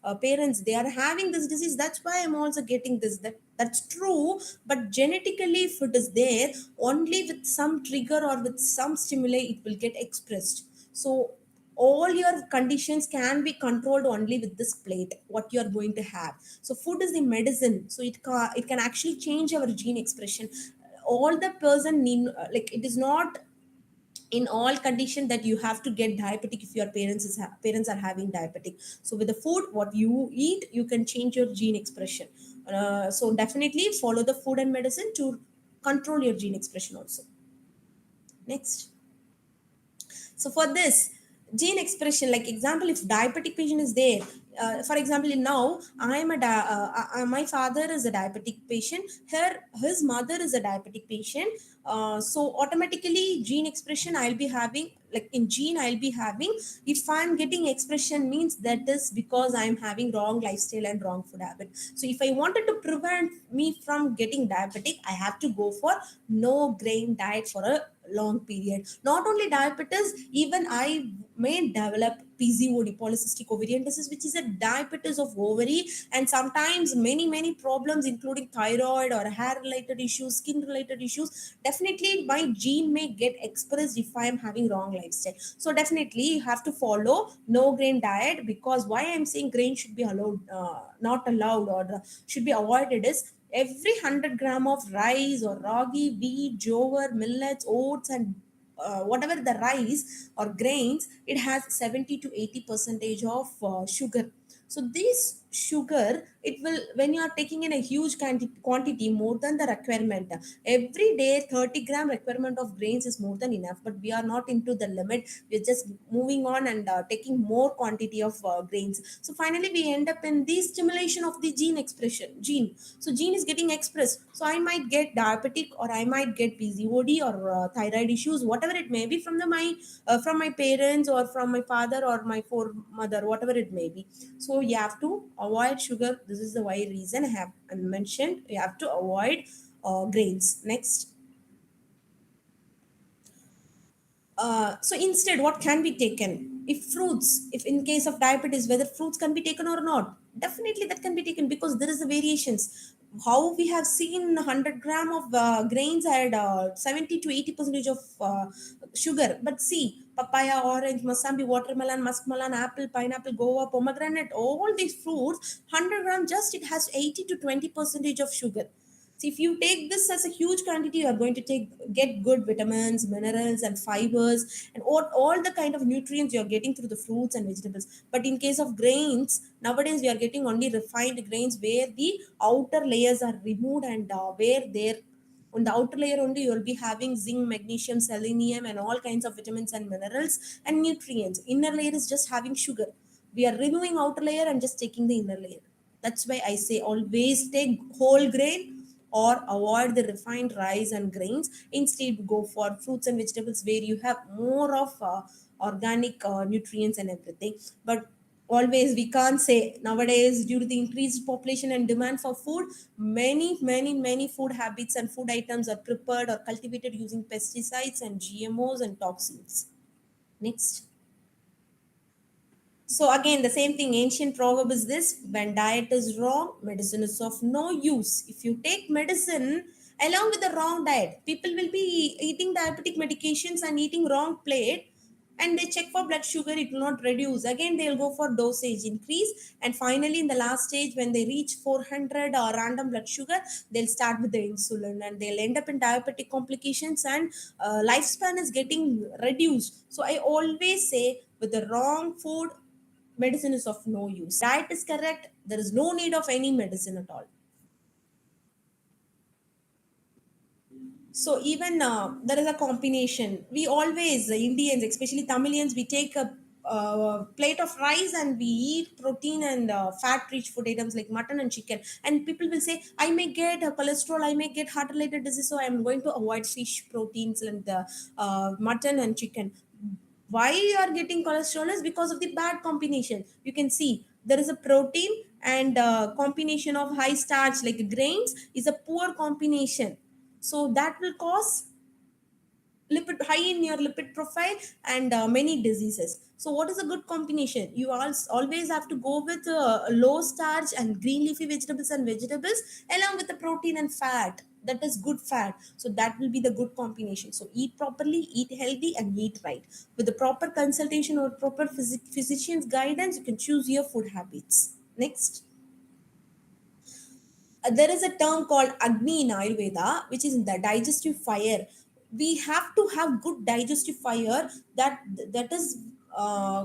or parents, they are having this disease, that's why I'm also getting this. That's true, but genetically if it is there, only with some trigger or with some stimuli it will get expressed. So all your conditions can be controlled only with this plate what you are going to have. So food is the medicine, so it can actually change our gene expression. All the person need, like it is not in all condition that you have to get diabetic if your parents are having diabetic. So with the food what you eat, you can change your gene expression. So definitely follow the food and medicine to control your gene expression also. Next. So for this gene expression, like example, if diabetic patient is there, for example, now I am my father is a diabetic patient. His mother is a diabetic patient. So automatically gene expression I'll be having, like in gene I'll be having. If I'm getting expression means that is because I'm having wrong lifestyle and wrong food habit. So if I wanted to prevent me from getting diabetic, I have to go for no grain diet for a long period. Not only diabetes, even I may develop PCOD, polycystic ovarian disease, which is a diabetes of ovary, and sometimes many problems, including thyroid or hair related issues, skin related issues. Definitely, my gene may get expressed if I am having wrong lifestyle. So definitely, you have to follow no grain diet, because why I'm saying grain should be allowed, not allowed, or should be avoided is every 100 gram of rice or ragi, wheat, jowar, millets, oats, and whatever the rice or grains, it has 70 to 80 percentage of sugar. So this sugar, it will, when you are taking in a huge quantity more than the requirement, every day 30-gram requirement of grains is more than enough, but we are not into the limit. We're just moving on and taking more quantity of grains. So finally we end up in the stimulation of the gene. So gene is getting expressed, so I might get diabetic, or I might get PCOD or thyroid issues, whatever it may be, from my parents or from my father or my mother, whatever it may be. So you have to avoid sugar. This is the why reason I mentioned you have to avoid grains. Next. So instead what can be taken? If fruits, if in case of diabetes, whether fruits can be taken or not, definitely that can be taken, because there is a variations. How we have seen 100 gram of grains had 70 to 80 percentage of sugar, but see, papaya, orange, mosambi, watermelon, muskmelon, apple, pineapple, guava, pomegranate, all these fruits, 100 gram just it has 80 to 20 percentage of sugar. See, if you take this as a huge quantity, you are going to get good vitamins, minerals, and fibers, and all the kind of nutrients you are getting through the fruits and vegetables. But in case of grains, nowadays we are getting only refined grains where the outer layers are removed, and where there on the outer layer only you will be having zinc, magnesium, selenium, and all kinds of vitamins and minerals and nutrients. Inner layer is just having sugar. We are removing outer layer and just taking the inner layer. That's why I say always take whole grain or avoid the refined rice and grains. Instead, go for fruits and vegetables where you have more of organic nutrients and everything. But always we can't say, nowadays due to the increased population and demand for food, many food habits and food items are prepared or cultivated using pesticides and GMOs and toxins. Next. So again, the same thing, ancient proverb is this: when diet is wrong, medicine is of no use. If you take medicine along with the wrong diet, people will be eating diabetic medications and eating wrong plate, and they check for blood sugar, it will not reduce. Again, they'll go for dosage increase, and finally, in the last stage, when they reach 400 or random blood sugar, they'll start with the insulin, and they'll end up in diabetic complications, and lifespan is getting reduced. So I always say, with the wrong food, medicine is of no use. Diet is correct, there is no need of any medicine at all. So even there is a combination. We always, the Indians, especially Tamilians, we take a plate of rice and we eat protein and fat-rich food items like mutton and chicken. And people will say, I may get cholesterol, I may get heart-related disease, so I am going to avoid fish proteins and mutton and chicken. Why you are getting cholesterol is because of the bad combination. You can see there is a protein and combination of high starch like grains is a poor combination, so that will cause lipid high in your lipid profile and many diseases. So what is a good combination? You always have to go with low starch and green leafy vegetables and vegetables along with the protein and fat, that is good fat. So that will be the good combination. So eat properly, eat healthy, and eat right. With the proper consultation or proper physician's guidance, you can choose your food habits. Next. There is a term called Agni in Ayurveda, which is the digestive fire. We have to have good digestive fire, that is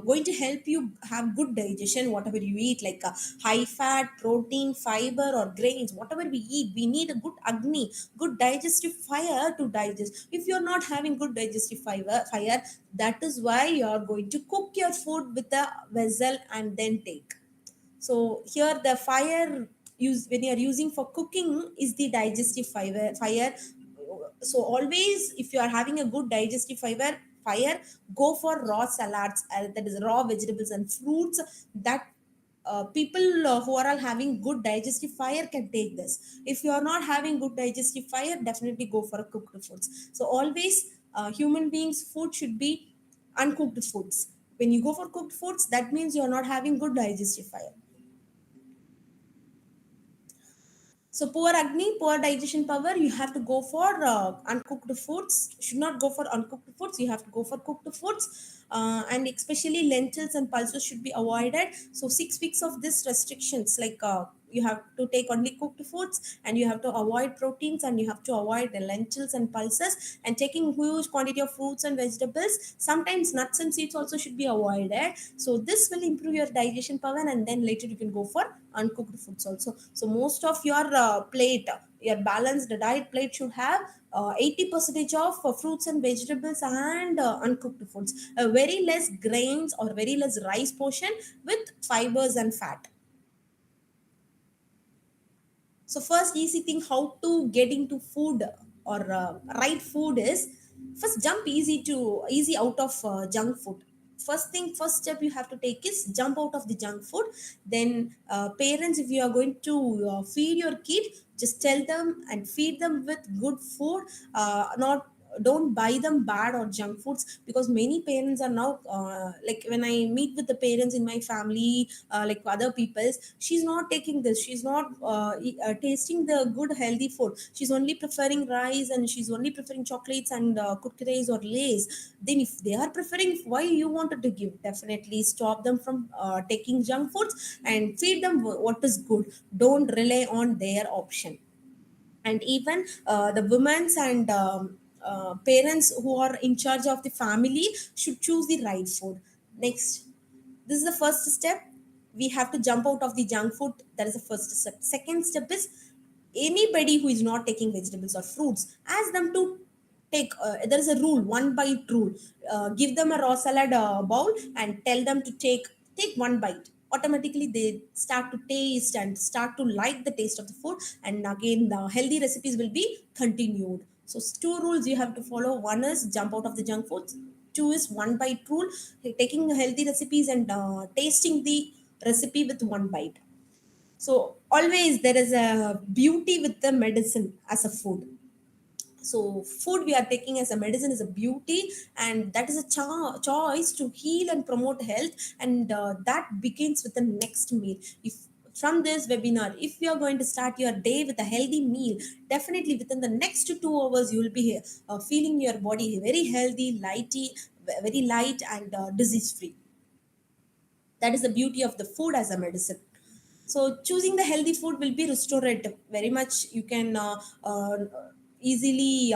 going to help you have good digestion. Whatever you eat, like high fat, protein, fiber, or grains, whatever we eat, we need a good Agni, good digestive fire to digest. If you're not having good digestive fire, that is why you're going to cook your food with a vessel and then take. So here the fire use when you are using for cooking is the digestive fire. So always, if you are having a good digestive fire, go for raw salads, that is raw vegetables and fruits. That people who are all having good digestive fire can take this. If you are not having good digestive fire, definitely go for a cooked foods. So always, human beings food should be uncooked foods. When you go for cooked foods, that means you are not having good digestive fire. So poor Agni, poor digestion power, you have to go for uncooked foods. Should not go for uncooked foods. You have to go for cooked foods. And especially lentils and pulses should be avoided. So 6 weeks of this restrictions, like you have to take only cooked foods, and you have to avoid proteins, and you have to avoid the lentils and pulses, and taking huge quantity of fruits and vegetables. Sometimes nuts and seeds also should be avoided. So this will improve your digestion power, and then later you can go for uncooked foods also. So most of your plate, your balanced diet plate should have 80 percentage of fruits and vegetables and uncooked foods, very less grains or very less rice portion with fibers and fat. So first easy thing how to get into food or right food is, first jump easy out of junk food. First step you have to take is jump out of the junk food. Then parents, if you are going to feed your kid, just tell them and feed them with good food, not don't buy them bad or junk foods, because many parents are now like when I meet with the parents in my family, like other people's, she's not taking this, she's not tasting the good healthy food, she's only preferring rice and she's only preferring chocolates and cookies or lays. Then if they are preferring, why you wanted to give? Definitely stop them from taking junk foods and feed them what is good. Don't rely on their option. And even the women's and parents who are in charge of the family should choose the right food. Next, this is the first step. We have to jump out of the junk food. That is the first step. Second step is, anybody who is not taking vegetables or fruits, ask them to take there is a rule, one bite rule. Give them a raw salad bowl and tell them to take one bite. Automatically they start to taste and start to like the taste of the food, and again the healthy recipes will be continued. So two rules you have to follow. One is jump out of the junk foods. Two is one bite rule, taking healthy recipes and tasting the recipe with one bite. So always there is a beauty with the medicine as a food. So food we are taking as a medicine is a beauty, and that is a choice to heal and promote health. And that begins with the next meal. If from this webinar, if you are going to start your day with a healthy meal, definitely within the next 2 hours you will be feeling your body very healthy, very light and disease free. That is the beauty of the food as a medicine. So choosing the healthy food will be restorative very much. You can easily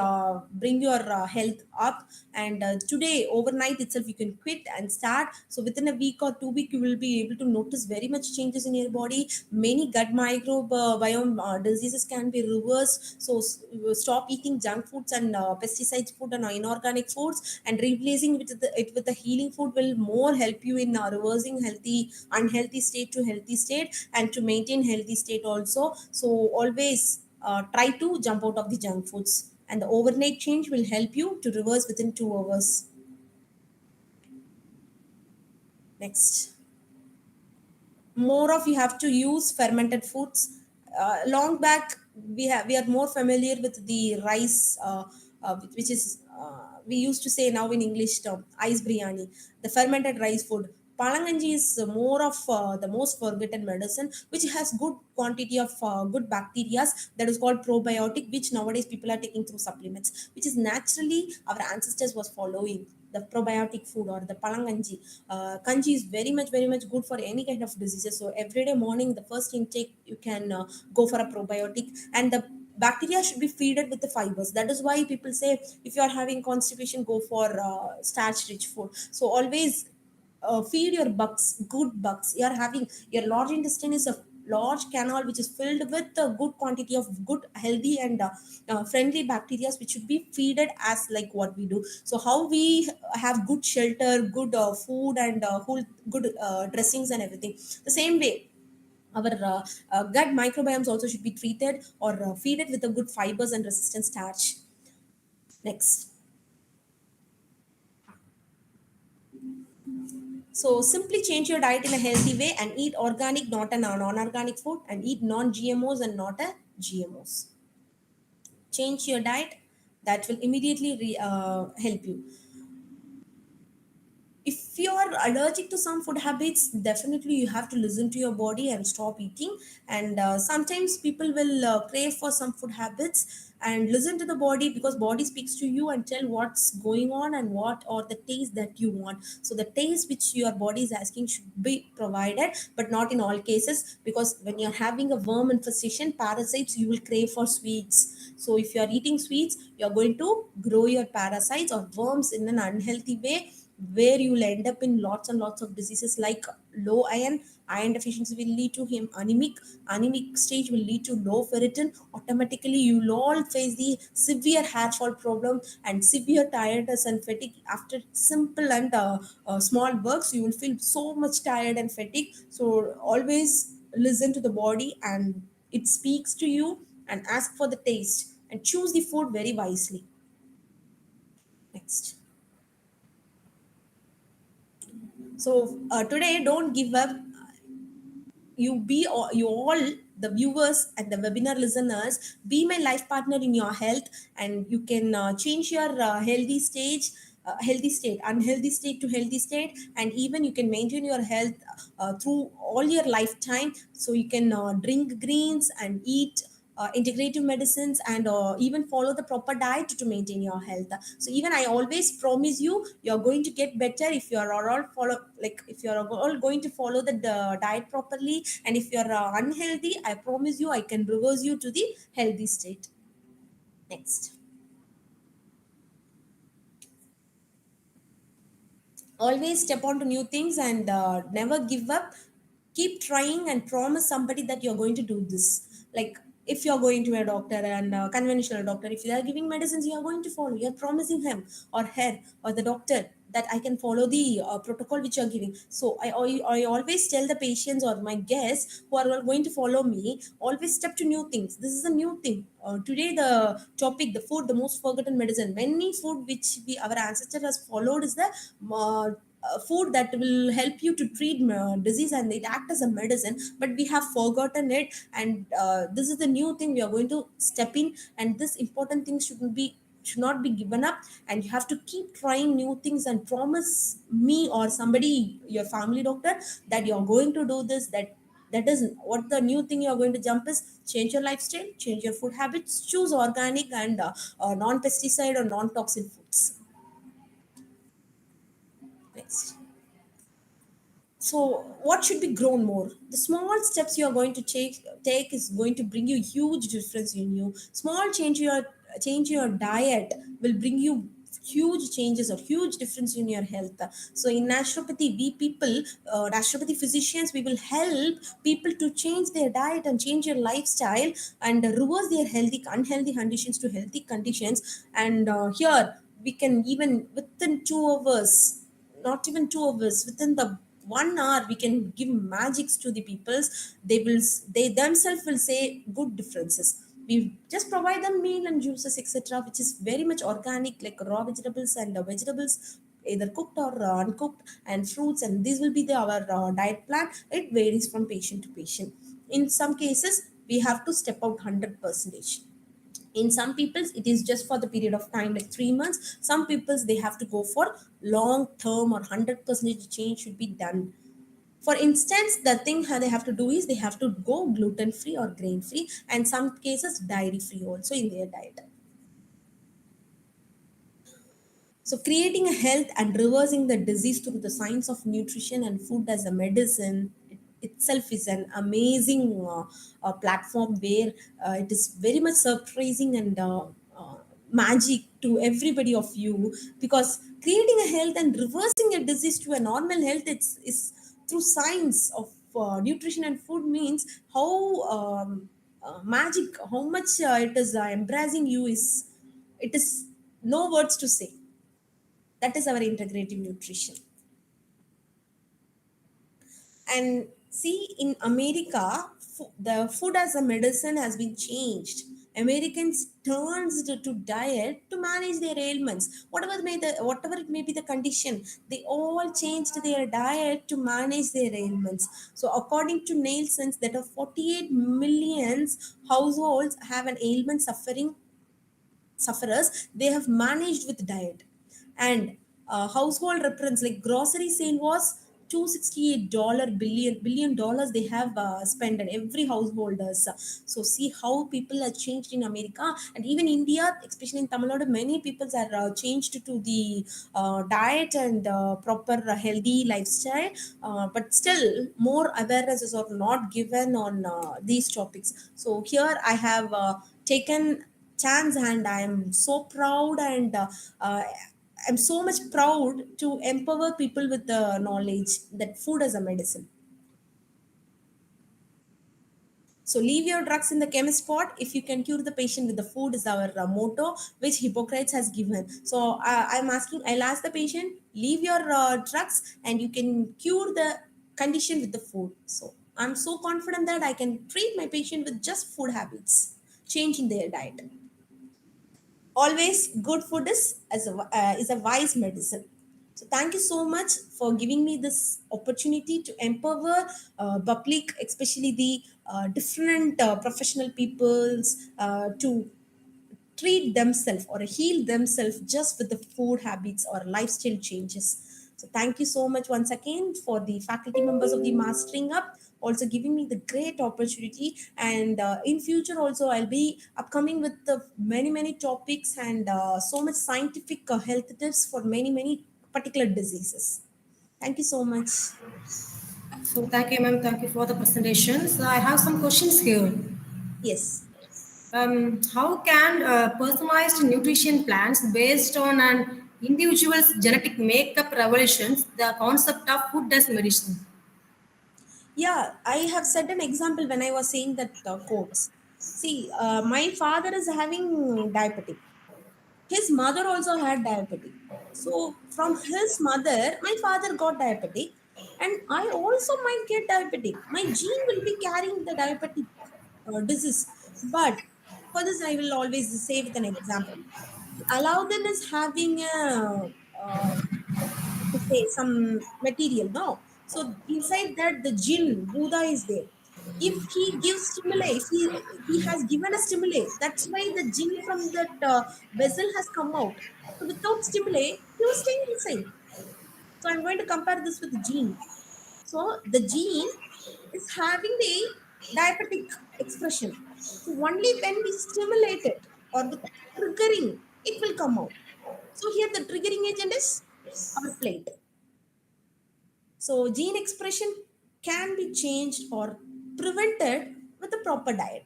bring your health up. And today overnight itself you can quit and start. So within a week or 2 week you will be able to notice very much changes in your body. Many gut microbiome diseases can be reversed. So stop eating junk foods and pesticides food and inorganic foods, and replacing it with the healing food will more help you in reversing healthy unhealthy state to healthy state, and to maintain healthy state also. So always try to jump out of the junk foods, and the overnight change will help you to reverse within 2 hours. Next, more of you have to use fermented foods. Long back we are more familiar with the rice, which is we used to say now in English term ice biryani, the fermented rice food. Palanganji is more of the most forgotten medicine, which has good quantity of good bacteria, that is called probiotic, which nowadays people are taking through supplements, which is naturally our ancestors was following the probiotic food or the palanganji. Kanji is very much good for any kind of diseases. So every day morning, the first intake you can go for a probiotic, and the bacteria should be feeded with the fibers. That is why people say if you are having constipation, go for starch rich food. So always feed your bugs good bugs. You are having your large intestine is a large canal which is filled with a good quantity of good healthy and friendly bacteria, which should be feeded as like what we do. So how we have good shelter, good food and good dressings and everything, the same way our gut microbiomes also should be treated or feeded with a good fibers and resistant starch. Next, so simply change your diet in a healthy way and eat organic, not a non-organic food, and eat non-GMOs and not a GMOs. Change your diet. That will immediately help you. If you're allergic to some food habits, definitely you have to listen to your body and stop eating. And sometimes people will crave for some food habits, and listen to the body, because body speaks to you and tell what's going on and what or the taste that you want. So the taste which your body is asking should be provided, but not in all cases, because when you're having a worm infestation, parasites, you will crave for sweets. So if you are eating sweets, you're going to grow your parasites or worms in an unhealthy way, where you will end up in lots and lots of diseases like low iron deficiency will lead to him anemic stage will lead to low ferritin. Automatically you will all face the severe hair fall problem and severe tiredness and fatigue after simple and small works. You will feel so much tired and fatigue. So always listen to the body, and it speaks to you, and ask for the taste and choose the food very wisely. Next, so today don't give up. You all the viewers and the webinar listeners, be my life partner in your health, and you can change your healthy state, unhealthy state to healthy state, and even you can maintain your health through all your lifetime. So you can drink greens and eat integrative medicines, and even follow the proper diet to maintain your health. So even I always promise you, you're going to get better if you're all follow, like if you're all going to follow the diet properly. And if you're unhealthy, I promise you I can reverse you to the healthy state. Next. Always step on to new things, and never give up. Keep trying and promise somebody that you're going to do this. Like, if you're going to a doctor, and conventional doctor, if they are giving medicines, you're going to follow. You're promising him or her or the doctor that I can follow the protocol which you're giving. So I always tell the patients or my guests who are all going to follow me, always step to new things. This is a new thing. Today the topic, the food, the most forgotten medicine. Many food which our ancestor has followed is the food that will help you to treat disease, and it act as a medicine, but we have forgotten it. And this is the new thing we are going to step in, and this important thing should not be given up. And you have to keep trying new things and promise me or somebody, your family doctor, that you're going to do this. That is what the new thing you're going to jump is: change your lifestyle, change your food habits, choose organic and non-pesticide or non-toxin foods. Next. So what should be grown more? The small steps you are going to take is going to bring you huge difference in you. Small change your diet will bring you huge changes or huge difference in your health. So in naturopathy, we people, naturopathy physicians, we will help people to change their diet and change your lifestyle, and reverse their unhealthy conditions to healthy conditions. And here we can, even within 2 hours, not even 2 hours, within the 1 hour, we can give magics to the peoples. They themselves will say good differences. We just provide them meal and juices, etc., which is very much organic, like raw vegetables and vegetables, either cooked or uncooked, and fruits, and this will be our diet plan. It varies from patient to patient. In some cases, we have to step out 100%. In some peoples, it is just for the period of time like 3 months. Some peoples, they have to go for long term, or 100% change should be done. For instance, the thing how they have to do is they have to go gluten free or grain free, and some cases dairy free also in their diet. So, creating a health and reversing the disease through the science of nutrition and food as a medicine itself is an amazing platform where it is very much surprising and magic to everybody of you. Because creating a health and reversing a disease to a normal health, is through science of nutrition and food, means how magic, how much it is embracing you, is it is no words to say. That is our integrative nutrition. And see, in America, the food as a medicine has been changed. Americans turns to diet to manage their ailments. Whatever it may be the condition, they all changed their diet to manage their ailments. So according to Nielsen, that of 48 millions households have an ailment sufferers they have managed with diet. And household reference like grocery sale was $268 billion dollars they have spent on every householders. So see how people are changed in America. And even India, especially in Tamil Nadu, many people are changed to the diet and proper healthy lifestyle. But still more awarenesses are not given on these topics. So here I have taken chance, and I am so proud, and uh, I'm so much proud to empower people with the knowledge that food is a medicine. So leave your drugs in the chemist spot. If you can cure the patient with the food is our motto, which Hippocrates has given. So I'll ask the patient, leave your drugs and you can cure the condition with the food. So I'm so confident that I can treat my patient with just food habits, changing their diet. Always good food is a wise medicine. So thank you so much for giving me this opportunity to empower public, especially the different professional peoples, to treat themselves or heal themselves just with the food habits or lifestyle changes. So thank you so much once again for the faculty members of the Mastering Up also giving me the great opportunity. And in future also I'll be upcoming with the many topics and so much scientific health tips for many particular diseases. Thank you so much. So thank you, ma'am. Thank you for the presentation. So I have some questions here. Yes. How can personalized nutrition plans based on an individual's genetic makeup revolutions the concept of food as medicine? Yeah, I have set an example when I was saying that quotes. See, my father is having diabetic. His mother also had diabetic. So from his mother, my father got diabetic, and I also might get diabetic. My gene will be carrying the diabetic disease. But for this, I will always say with an example. Aladdin is having a to say some material, no? So inside that the jinn buddha is there. If he gives stimuli, if he has given a stimuli, that's why the jinn from that vessel has come out. So without stimuli he was staying inside. So I'm going to compare this with the gene. So the gene is having the diabetic expression. So only when we stimulate it or the triggering, it will come out. So here the triggering agent is our plate. So, gene expression can be changed or prevented with a proper diet.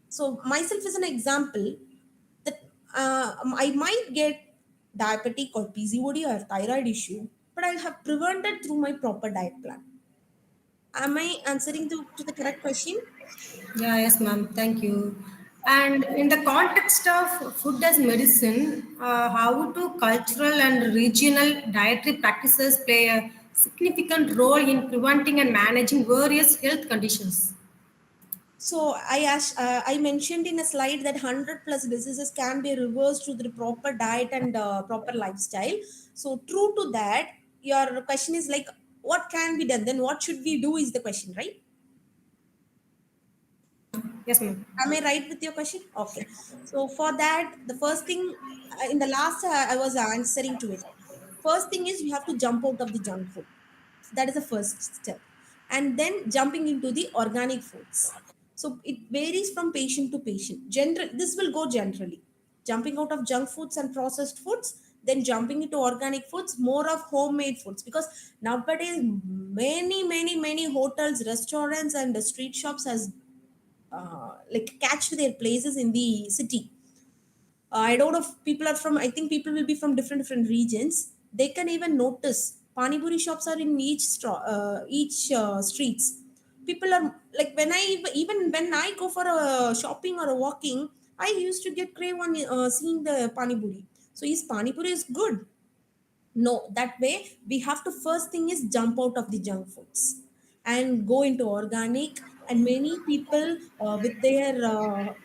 So, myself is an example that I might get diabetic or PCOD or thyroid issue, but I have prevented through my proper diet plan. Am I answering to the correct question? Yeah, yes, ma'am. Thank you. And in the context of food as medicine, how do cultural and regional dietary practices play a significant role in preventing and managing various health conditions? So I mentioned in a slide that 100 plus diseases can be reversed through the proper diet and proper lifestyle. So true to that, your question is like, what can be done? Then what should we do is the question, right? Yes, ma'am. Am I right with your question? Okay. So for that, the first thing in the last I was answering to it. First thing is we have to jump out of the junk food. That is the first step. And then jumping into the organic foods. So it varies from patient to patient. This will go generally. Jumping out of junk foods and processed foods, then jumping into organic foods, more of homemade foods. Because nowadays, many hotels, restaurants, and the street shops has like catch their places in the city. I don't know if people are from. I think people will be from different regions. They can even notice pani puri shops are in each streets. People are like when I even when I go for a shopping or a walking, I used to get crave on seeing the pani puri. So is pani puri is good? No, that way we have to first thing is jump out of the junk foods and go into organic. And many people with their health,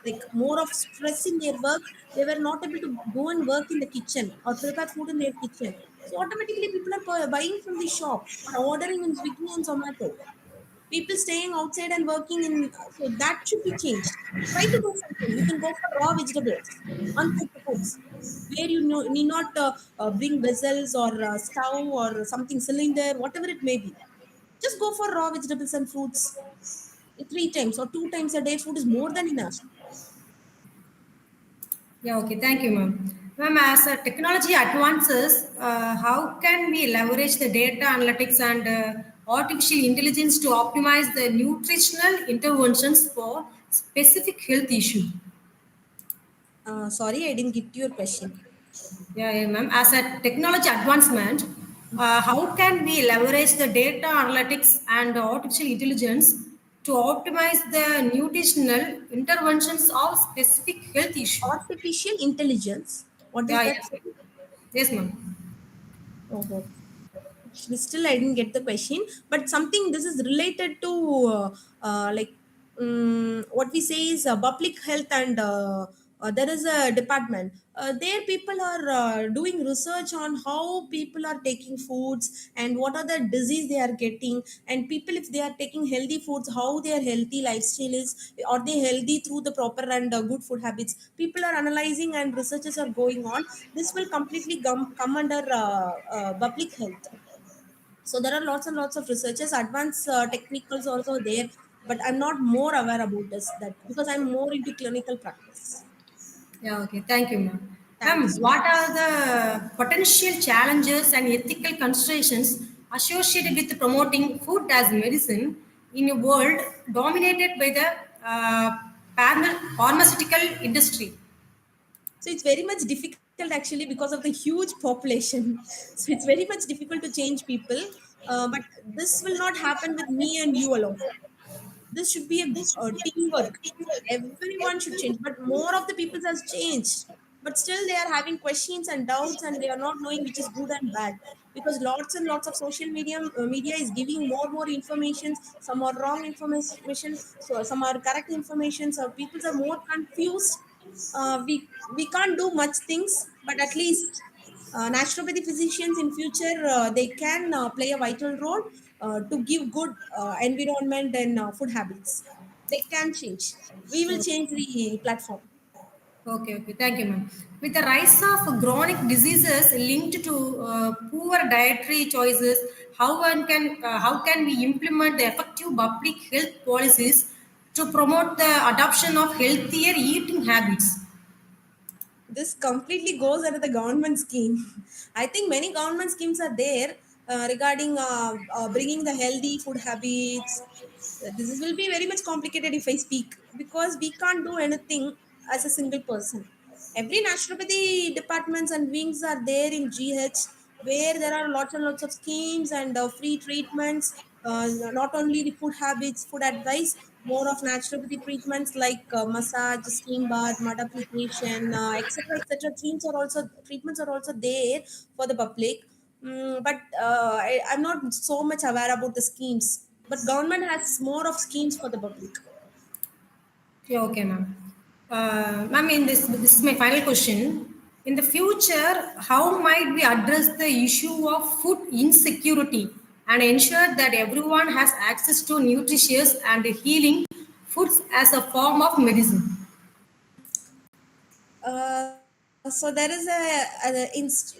like more of stress in their work, they were not able to go and work in the kitchen or prepare food in their kitchen. So automatically people are buying from the shop or ordering in Swiggy and Zomato. People staying outside and working in, so that should be changed. Try to do something. You can go for raw vegetables, uncooked foods, where you know, need not bring vessels or stove or something cylinder, whatever it may be. Just go for raw vegetables and fruits. 3 times or 2 times a day food is more than enough. Yeah, okay. Thank you, ma'am. Ma'am, as technology advances, how can we leverage the data analytics and artificial intelligence to optimize the nutritional interventions for specific health issue? Sorry, I didn't get your question. Yeah, yeah, ma'am. As a technology advancement, how can we leverage the data analytics and artificial intelligence to optimize the nutritional interventions of specific health issue? Artificial intelligence, what is Yeah, that? yes, yes, ma'am. Oh, okay. Actually, still I didn't get the question, but something this is related to like what we say is public health and there is a department. There people are doing research on how people are taking foods and what are the disease they are getting, and people, if they are taking healthy foods, how their healthy lifestyle is, are they healthy through the proper and good food habits. People are analyzing and researches are going on. This will completely come under public health. So there are lots and lots of researches, advanced technicals also there, but I'm not more aware about this, that because I'm more into clinical practice. Yeah, okay. Thank you, ma'am. Thank you Ma'am, so what much. are the potential challenges and ethical considerations associated with promoting food as medicine in a world dominated by the pharmaceutical industry? So it's very much difficult actually because of the huge population. So it's very much difficult to change people. But this will not happen with me and you alone. This should be a teamwork. Everyone should change, but more of the people has changed, but still they are having questions and doubts, and they are not knowing which is good and bad, because lots and lots of social media is giving more information. Some are wrong information, so some are correct information, so people are more confused. We can't do much things, but at least naturopathy physicians in future, they can play a vital role to give good environment and food habits. They can change. We will change the platform. Okay, okay. Thank you, ma'am. With the rise of chronic diseases linked to poor dietary choices, how can we implement the effective public health policies to promote the adoption of healthier eating habits? This completely goes under the government scheme. I think many government schemes are there regarding bringing the healthy food habits. This will be very much complicated if I speak, because we can't do anything as a single person. Every naturopathy departments and wings are there in GH, where there are lots and lots of schemes and free treatments. Not only the food habits, food advice, more of naturopathy treatments like massage, steam bath, mud application, etc. etc. Treatments are also there for the public. But I'm not so much aware about the schemes. But government has more of schemes for the public. Yeah, okay, ma'am. Ma'am, in this is my final question. In the future, how might we address the issue of food insecurity and ensure that everyone has access to nutritious and healing foods as a form of medicine? So there is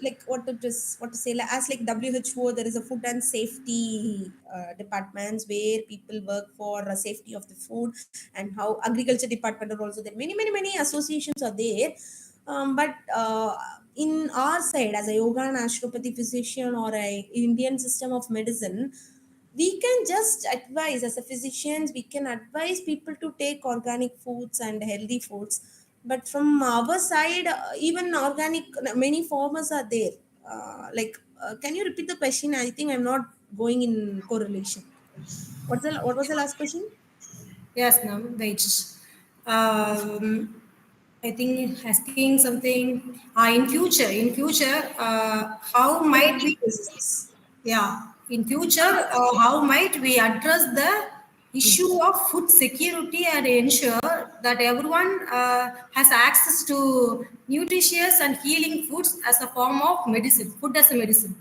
like what to say, like, as like WHO, there is a food and safety departments where people work for safety of the food, and how agriculture department are also there. Many associations are there. But in our side, as a yoga and naturopathy physician or a Indian system of medicine, we can just advise, as a physicians we can advise people to take organic foods and healthy foods. But from our side, even organic, many farmers are there. Can you repeat the question? I think I'm not going in correlation. What was the last question? Yes, ma'am. Wait. I think asking something in future, how might Preventive we diseases. Yeah, in future, how might we address the issue of food security and ensure that everyone has access to nutritious and healing foods as a form of medicine, food as a medicine?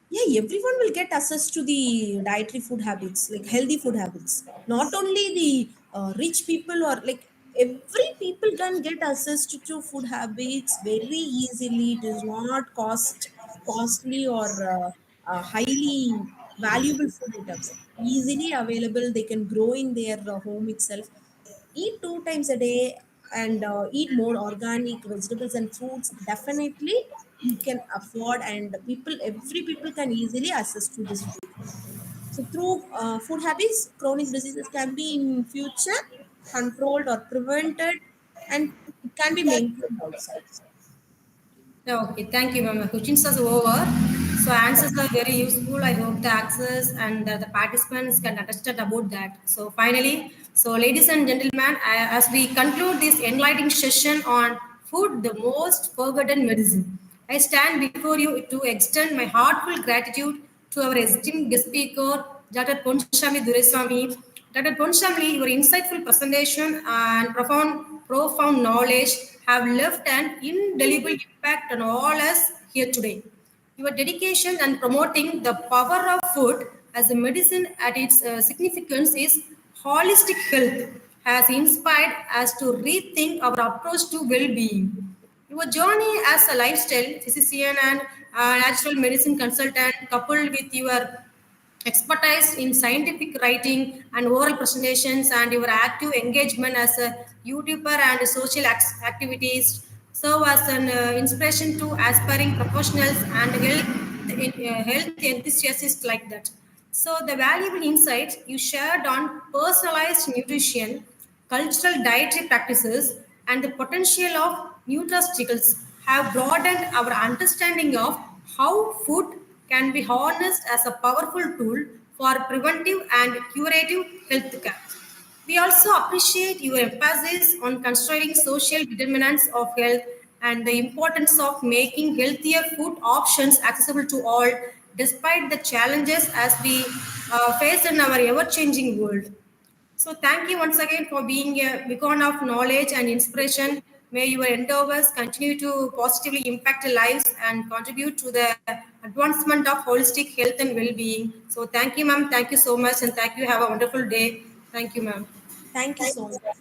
Yeah, everyone will get access to the dietary food habits, like healthy food habits. Not only the rich people, or like every people can get access to food habits very easily. It is not costly or highly valuable food items, easily available. They can grow in their home itself. Eat 2 times a day, and eat more organic vegetables and fruits. Definitely you can afford, and every people can easily access to this food. So through food habits, chronic diseases can be in future controlled or prevented, and it can be maintained also. Yeah, okay, thank you, ma'am. The questions are over. So answers are very useful. I hope the access and the participants can understand about that. So finally, so ladies and gentlemen, as we conclude this enlightening session on food, the most forgotten medicine, I stand before you to extend my heartfelt gratitude to our esteemed guest speaker, Dr. Ponshami Duraisamy. Dr. Ponshami, your insightful presentation and profound knowledge have left an indelible impact on all us here today. Your dedication and promoting the power of food as a medicine at its significance is holistic health has inspired us to rethink our approach to well-being. Your journey as a lifestyle physician and natural medicine consultant, coupled with your expertise in scientific writing and oral presentations and your active engagement as a YouTuber and social activities serve as an inspiration to aspiring professionals and health enthusiasts like that. So the valuable insights you shared on personalized nutrition, cultural dietary practices, and the potential of nutraceuticals have broadened our understanding of how food can be harnessed as a powerful tool for preventive and curative health care. We also appreciate your emphasis on considering social determinants of health and the importance of making healthier food options accessible to all, despite the challenges as we face in our ever changing world. So, thank you once again for being a beacon of knowledge and inspiration. May your endeavors continue to positively impact lives and contribute to the advancement of holistic health and well being. So, thank you, ma'am. Thank you so much. And thank you. Have a wonderful day. Thank you, ma'am. Thank you so much.